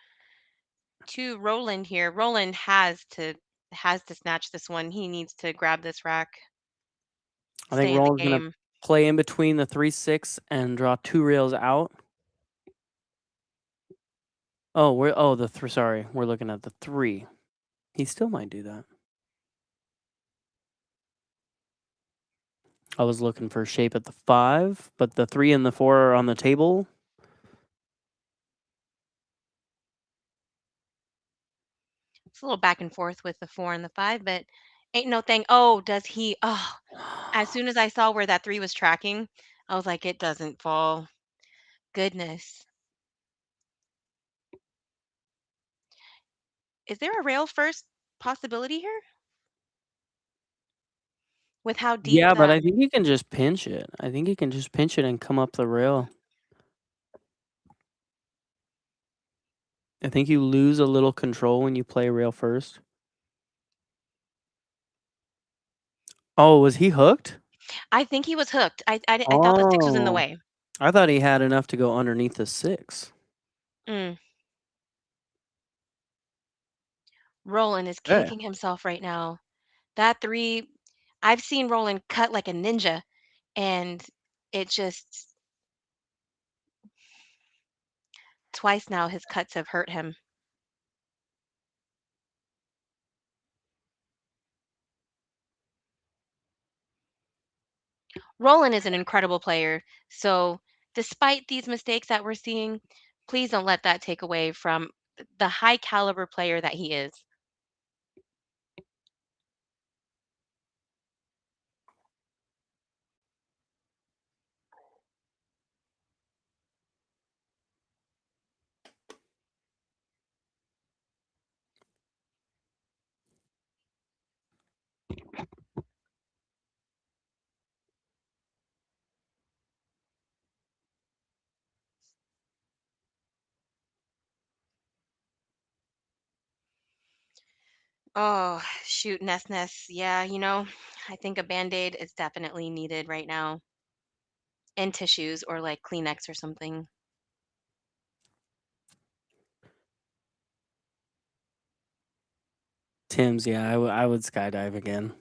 to Roland here. Roland has to snatch this one. He needs to grab this rack. I think Stay in the Roland's gonna game. play in between the 3-6 and draw 2 rails out. Oh, sorry, we're looking at the 3. He still might do that. I was looking for shape at the 5, but the 3 and the 4 are on the table. It's a little back and forth with the 4 and the 5, but ain't no thing. Oh, does he? Oh, as soon as I saw where that 3 was tracking, I was like, it doesn't fall. Goodness. Is there a rail first? possibility here with how deep Yeah, but that. I think he can just pinch it. I think he can just pinch it and come up the rail. I think you lose a little control when you play rail first. Oh, was he hooked? I think he was hooked. I thought the 6 was in the Oh, way. I thought he had enough to go underneath the 6. Mm. Roland is Okay. kicking himself right now. That 3, I've seen Roland cut like a ninja, and it just twice now his cuts have hurt him. Roland is an incredible player, so despite these mistakes that we're seeing, please don't let that take away from the high caliber player that he is. Oh, shoot, Ness. Yeah, I think a Band-Aid is definitely needed right now. And tissues or like Kleenex or something. Tim's, yeah, I would skydive again.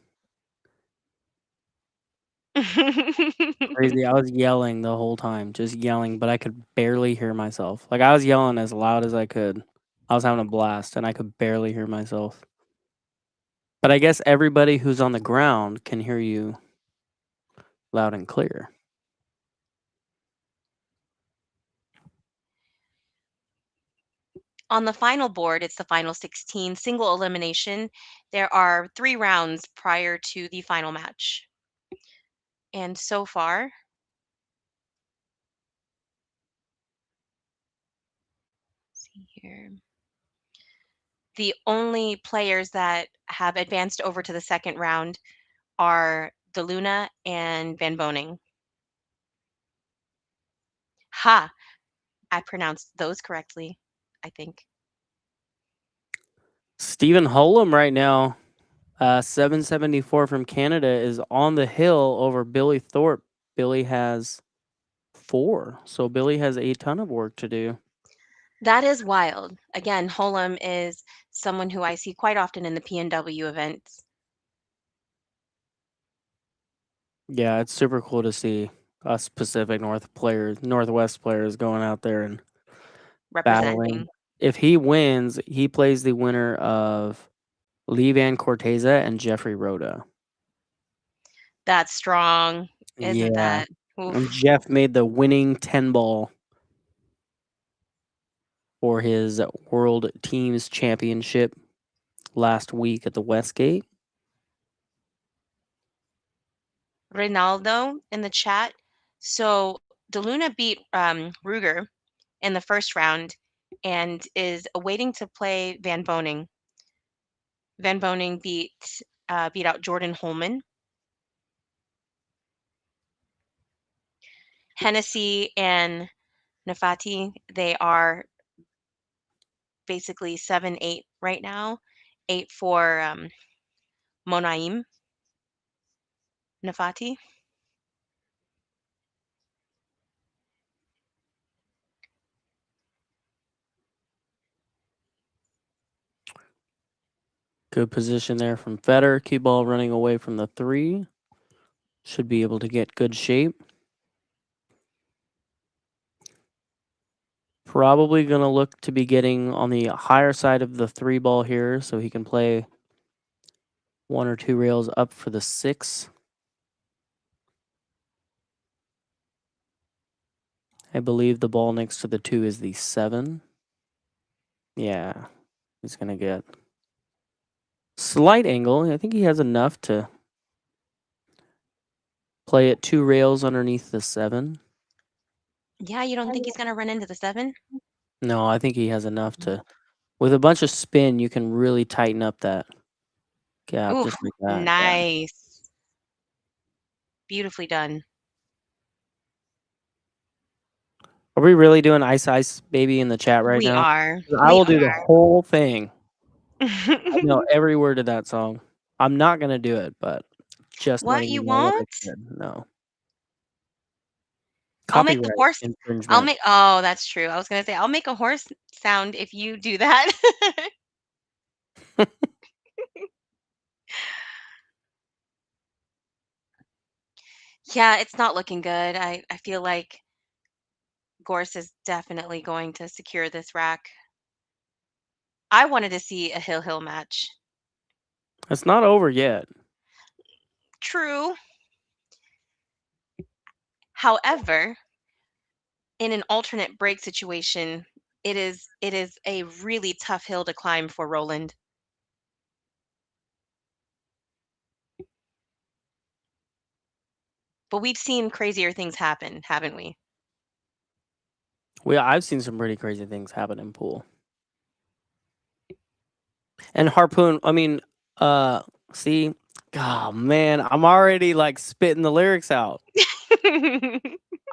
Crazy. I was yelling the whole time, just yelling, but I could barely hear myself. Like I was yelling as loud as I could. I was having a blast and I could barely hear myself. But I guess everybody who's on the ground can hear you loud and clear. On the final board, it's the final 16, single elimination. There are 3 rounds prior to the final match. And so far, let's see here. The only players that have advanced over to the second round are DeLuna and Van Boning. Ha! I pronounced those correctly, I think. Stephen Holm right now, 774 from Canada, is on the hill over Billy Thorpe. Billy has 4, so Billy has a ton of work to do. That is wild. Again, Holm is someone who I see quite often in the PNW events. Yeah, it's super cool to see us Pacific Northwest players going out there and battling. Representing. If he wins, he plays the winner of Lee Van Corteza and Jeffrey Rhoda. That's strong, isn't Yeah. that? And Oof. Jeff made the winning 10 ball for his World Teams Championship last week at the Westgate. Ronaldo in the chat. So DeLuna beat Ruger in the first round and is waiting to play Van Boning. Van Boning beat out Jordan Holman. Hennessy and Nafati, they are basically 7-8 right now. 8 for Monaim Nafati. Good position there from FEDOR. Cue ball running away from the 3. Should be able to get good shape. Probably going to look to be getting on the higher side of the 3 ball here so he can play 1 or 2 rails up for the 6. I believe the ball next to the 2 is the 7. Yeah, he's going to get slight angle. I think he has enough to play at 2 rails underneath the 7. Yeah, you don't think he's going to run into the 7? No, I think he has enough to. With a bunch of spin, you can really tighten up that gap, Ooh, just like that. Yeah. nice. Beautifully done. Are we really doing Ice Ice Baby in the chat right We now? are. 'Cause I We will do the whole thing. I know are. every word of that song. I'm not gonna do it, but just What, letting you you know that I won't? could. No. I'll make the Copyright horse I'll infringement. make oh, that's true. I was gonna say, I'll make a horse sound if you do that. Yeah, it's not looking good. I feel like Gorse is definitely going to secure this rack. I wanted to see a Hill match. It's not over yet. True. However, in an alternate break situation, it is a really tough hill to climb for Roland. But we've seen crazier things happen, haven't we? I've seen some pretty crazy things happen in pool. And Harpoon, I mean, see, oh man, I'm already like spitting the lyrics out.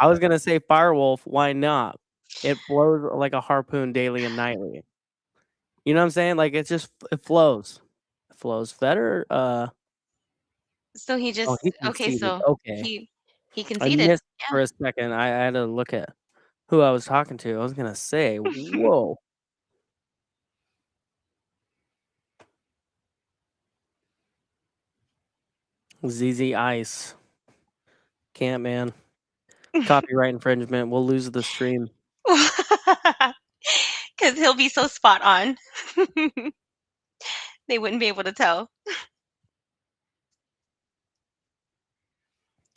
I was gonna say Firewolf, why not? It flows like a harpoon daily and nightly. You know what I'm saying? Like it flows. It flows better. So he Oh, just he okay, conceded. so Okay. he I conceded. missed for a second. I had to look at who I was talking to. I was gonna say, whoa. ZZ Ice. Can't, man. Copyright infringement. We'll lose the stream. Because he'll be so spot on. They wouldn't be able to tell.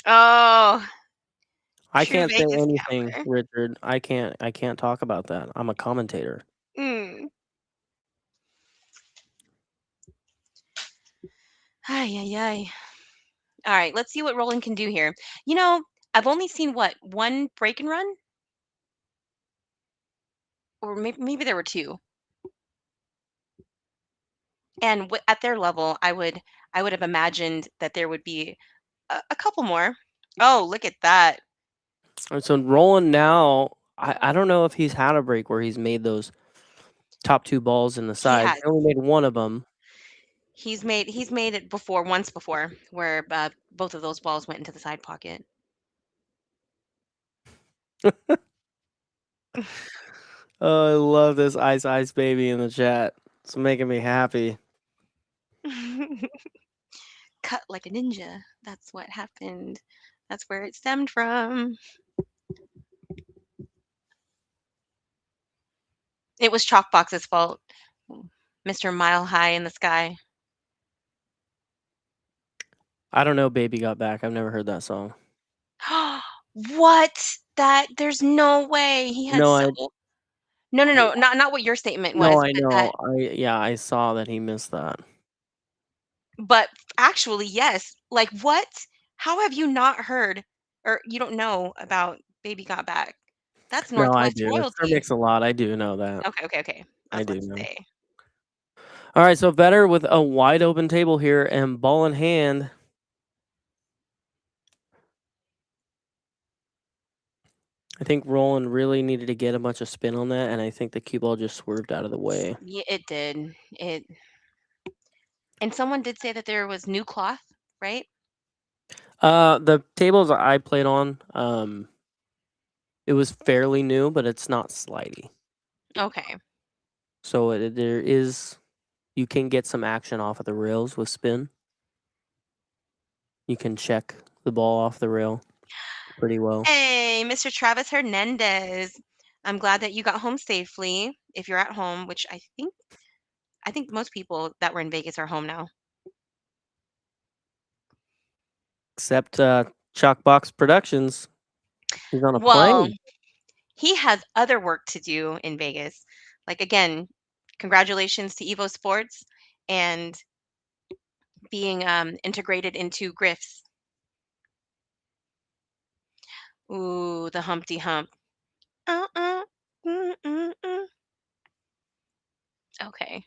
Oh, I true can't say Vegas anything, gambler. Richard. I can't talk about that. I'm a commentator. Mm. Ay, ay, ay. All right, let's see what Roland can do here. You know, I've only seen what, one break and run? Or maybe there were two. And at their level, I would have imagined that there would be a couple more. Oh, look at that. And so Roland now, I don't know if he's had a break where he's made those top two balls in the He sides. has. He only made one of them. He's made it before, once before, where both of those balls went into the side pocket. Oh, I love this Ice Baby in the chat. It's making me happy. Cut like a ninja. That's what happened. That's where it stemmed from. It was Chalkbox's fault. Mr. Mile High in the Sky. I don't know. Baby Got Back. I've never heard that song. What? There's no way. He had No, so no, not what your statement no, was, I but know. I saw that he missed that. but actually, yes. Like, what? How have you not heard, or you don't know about Baby Got Back? That's No, I Northwest do. It's Sir royalty. Mix-a-Lot. I do know that. Okay. I I was do about to know. say. All right, so better with a wide open table here and ball in hand. I think Roland really needed to get a bunch of spin on that, and I think the cue ball just swerved out of the way. Yeah, it did. And someone did say that there was new cloth, right? The tables I played on, it was fairly new, but it's not slidey. Okay. So you can get some action off of the rails with spin. You can check the ball off the rail pretty well. Hey, Mr. Travis Hernandez. I'm glad that you got home safely. If you're at home, which I think most people that were in Vegas are home now. Except Chalkbox Productions. He's on a Well, plane. he has other work to do in Vegas. Like, again, congratulations to Evo Sports and being integrated into GRIFF'S. Ooh, the Humpty Hump. Uh-uh. Mm-mm-mm. Okay.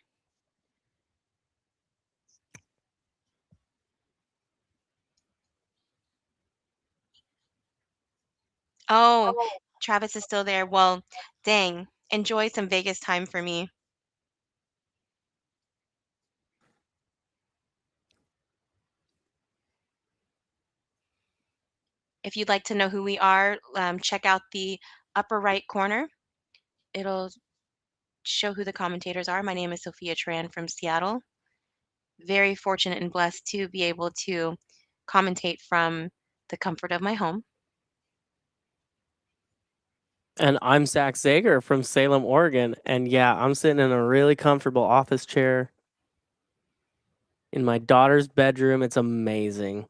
Oh, Travis is still there. Well, dang. Enjoy some Vegas time for me. If you'd like to know who we are, check out the upper right corner. It'll show who the commentators are. My name is Sophia Tran from Seattle. Very fortunate and blessed to be able to commentate from the comfort of my home. And I'm Zach Zager from Salem, Oregon. And yeah, I'm sitting in a really comfortable office chair in my daughter's bedroom. It's amazing.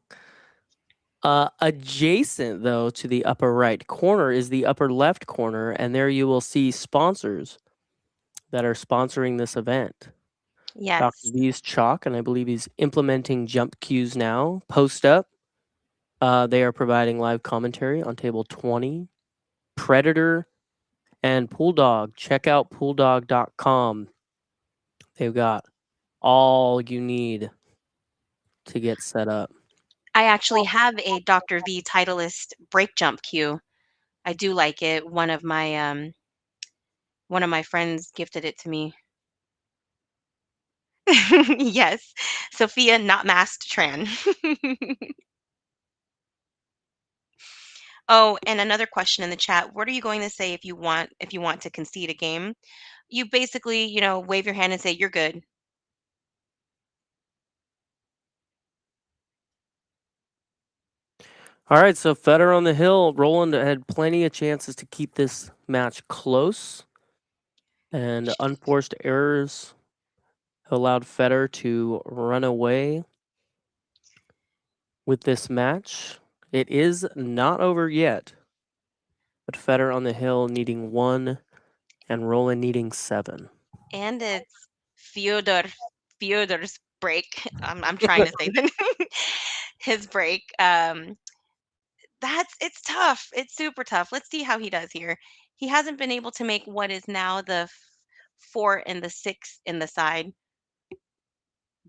Adjacent, though, to the upper right corner is the upper left corner. And there you will see sponsors that are sponsoring this event. Yes. Dr. V's Chalk, and I believe he's implementing jump cues now. Post Up. They are providing live commentary on table 20. Predator and Pool Dog. Check out pooldog.com. They've got all you need to get set up. I actually have a Dr. V Titleist break jump cue. I do like it. One of my friends gifted it to me. Yes. Sophia, not masked Tran. Oh, and another question in the chat. What are you going to say if you want to concede a game? You basically, wave your hand and say you're good. All right, so FEDOR on the hill. Roland had plenty of chances to keep this match close. And unforced errors allowed FEDOR to run away with this match. It is not over yet. But FEDOR on the hill needing 1 and Roland needing 7. And it's Fyodor's break. I'm trying to say his break. It's tough. It's super tough. Let's see how he does here. He hasn't been able to make what is now the 4 and the 6 in the side.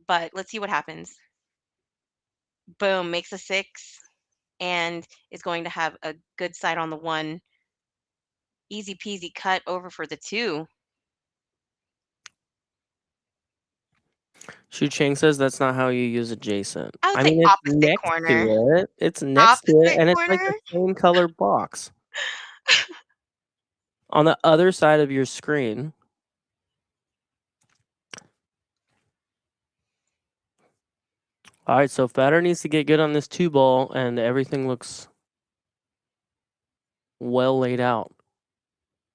But let's see what happens. Boom, makes a 6 and is going to have a good side on the 1. Easy peasy cut over for the 2. Shu Chang says that's not how you use adjacent. I would I say mean, it's opposite next corner. to it. It's next to it, Opposite and it's like corner? the same color box. On the other side of your screen. All right, so FEDOR needs to get good on this 2-ball, and everything looks well laid out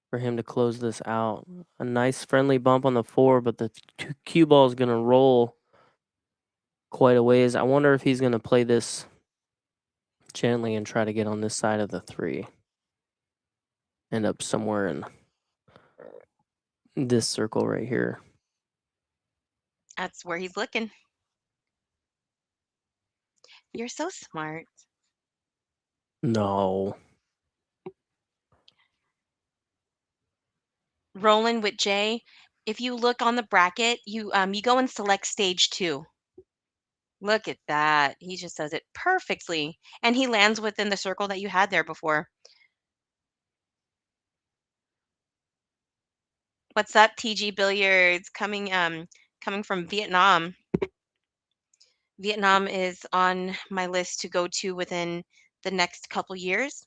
for him to close this out. A nice friendly bump on the 4, but the cue ball is going to roll quite a ways. I wonder if he's going to play this gently and try to get on this side of the 3. End up somewhere in this circle right here. That's where he's looking. You're so smart. No. Roland with Jay, if you look on the bracket, you go and select stage 2. Look at that. He just does it perfectly. And he lands within the circle that you had there before. What's up, TG Billiards? Coming from Vietnam. Vietnam is on my list to go to within the next couple years.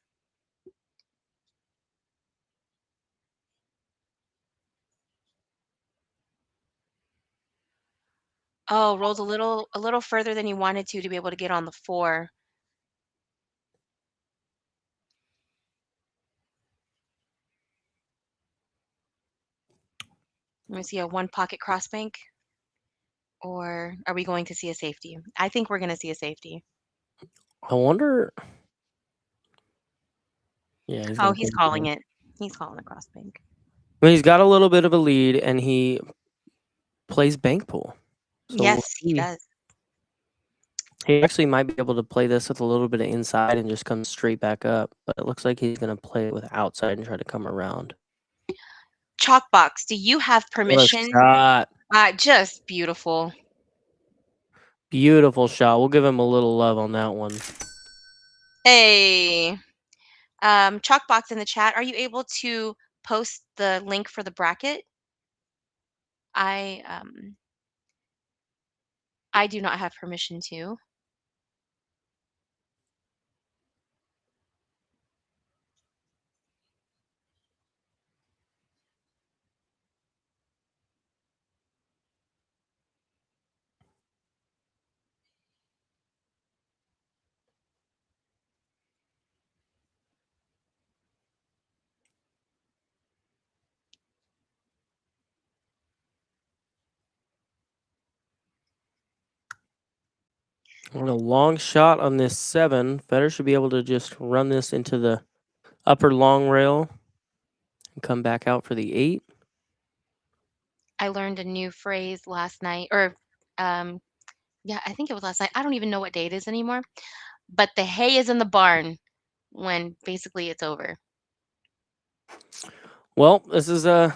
Oh, rolled a little further than you wanted to be able to get on the 4. Let me see a 1 pocket crossbank. Or are we going to see a safety? I think we're going to see a safety. I wonder. Yeah. He's calling it. He's calling a crossbank. Well, he's got a little bit of a lead, and he plays bank pool. So Yes, he does. He actually might be able to play this with a little bit of inside and just come straight back up. But it looks like he's going to play it with outside and try to come around. Chalkbox, do you have permission? Shot. Just beautiful. Beautiful shot. We'll give him a little love on that one. Hey. Chalkbox in the chat, are you able to post the link for the bracket? I do not have permission to. On a long shot on this 7, FEDOR should be able to just run this into the upper long rail and come back out for the 8. I learned a new phrase last night, or yeah, I think it was last night. I don't even know what day it is anymore. But the hay is in the barn when basically it's over. Well, this is a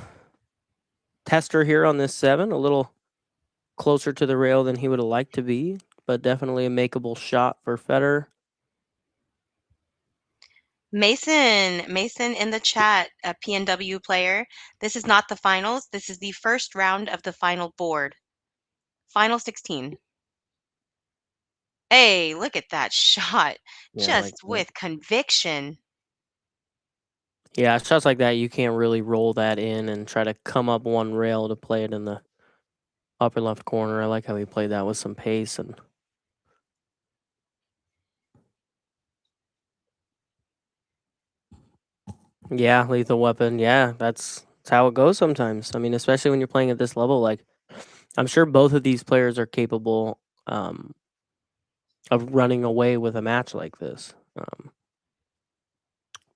tester here on this 7, a little closer to the rail than he would have liked to be, but definitely a makeable shot for FEDOR. Mason in the chat, a PNW player. This is not the finals. This is the first round of the final board. Final 16. Hey, look at that shot. Yeah, Just like that. with conviction. Yeah, shots like that, you can't really roll that in and try to come up one rail to play it in the upper left corner. I like how he played that with some pace. And yeah, lethal weapon. Yeah, that's how it goes sometimes. I mean, especially when you're playing at this level. Like, I'm sure both of these players are capable of running away with a match like this.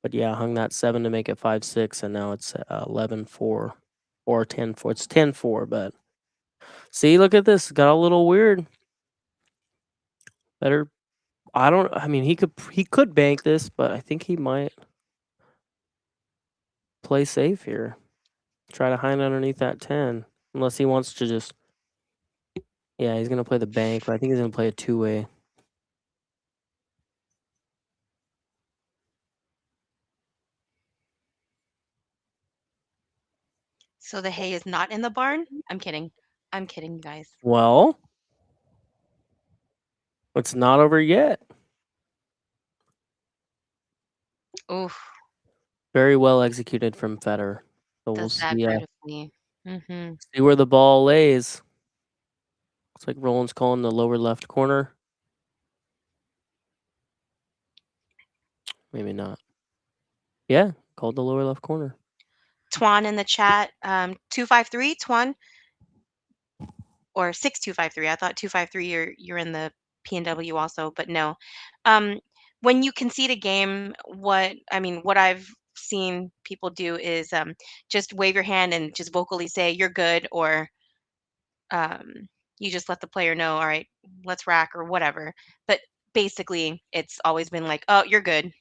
But yeah, hung that 7 to make it 5-6, and now it's 11-4 or 10-4. It's 10-4, but see, look at this. Got a little weird. Better. I mean, he could bank this, but I think he might play safe here. Try to hide underneath that 10, unless he wants to just. Yeah, he's gonna play the bank, but I think he's gonna play a 2-way. So the hay is not in the barn? I'm kidding. I'm kidding, you guys. Well, it's not over yet. Oof. Very well executed from FEDOR. So we'll Does that see. beautifully. See where the ball lays. Looks like Roland's calling the lower left corner. Maybe not. Yeah, called the lower left corner. Twan in the chat, 253, Twan, or 6253. I thought 253. You're in the PNW also, but no. When you concede a game, what I've seen people do is just wave your hand and just vocally say you're good, or you just let the player know, all right, let's rack or whatever. But basically, it's always been like, oh, you're good.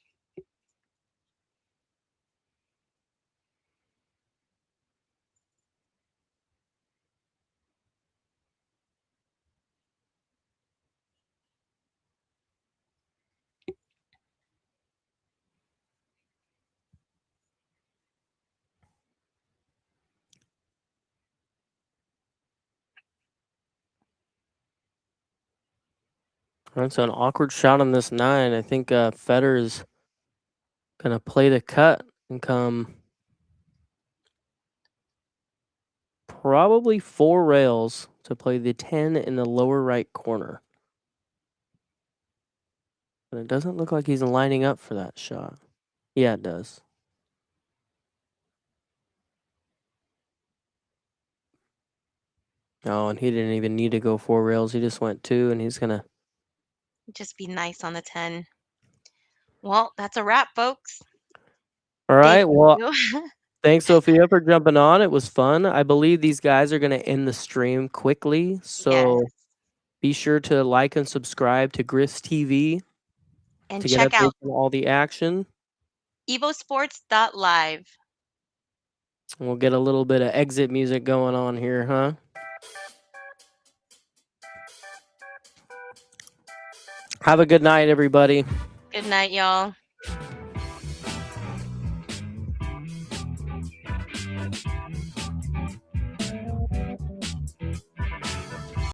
That's an awkward shot on this 9. I think FEDOR is gonna play the cut and come probably 4 rails to play the 10 in the lower right corner. But it doesn't look like he's lining up for that shot. Yeah, it does. Oh, and he didn't even need to go 4 rails. He just went 2, and he's gonna Just be nice on the 10. Well, that's a wrap, folks. All right. Thank Well, you. thanks, Sophia, for jumping on. It was fun. I believe these guys are gonna end the stream quickly, so Yes. be sure to like and subscribe to GRIFF'S TV And to get check out updates on all the action. EvoSports.live. We'll get a little bit of exit music going on here, huh? Have a good night, everybody. Good night, y'all.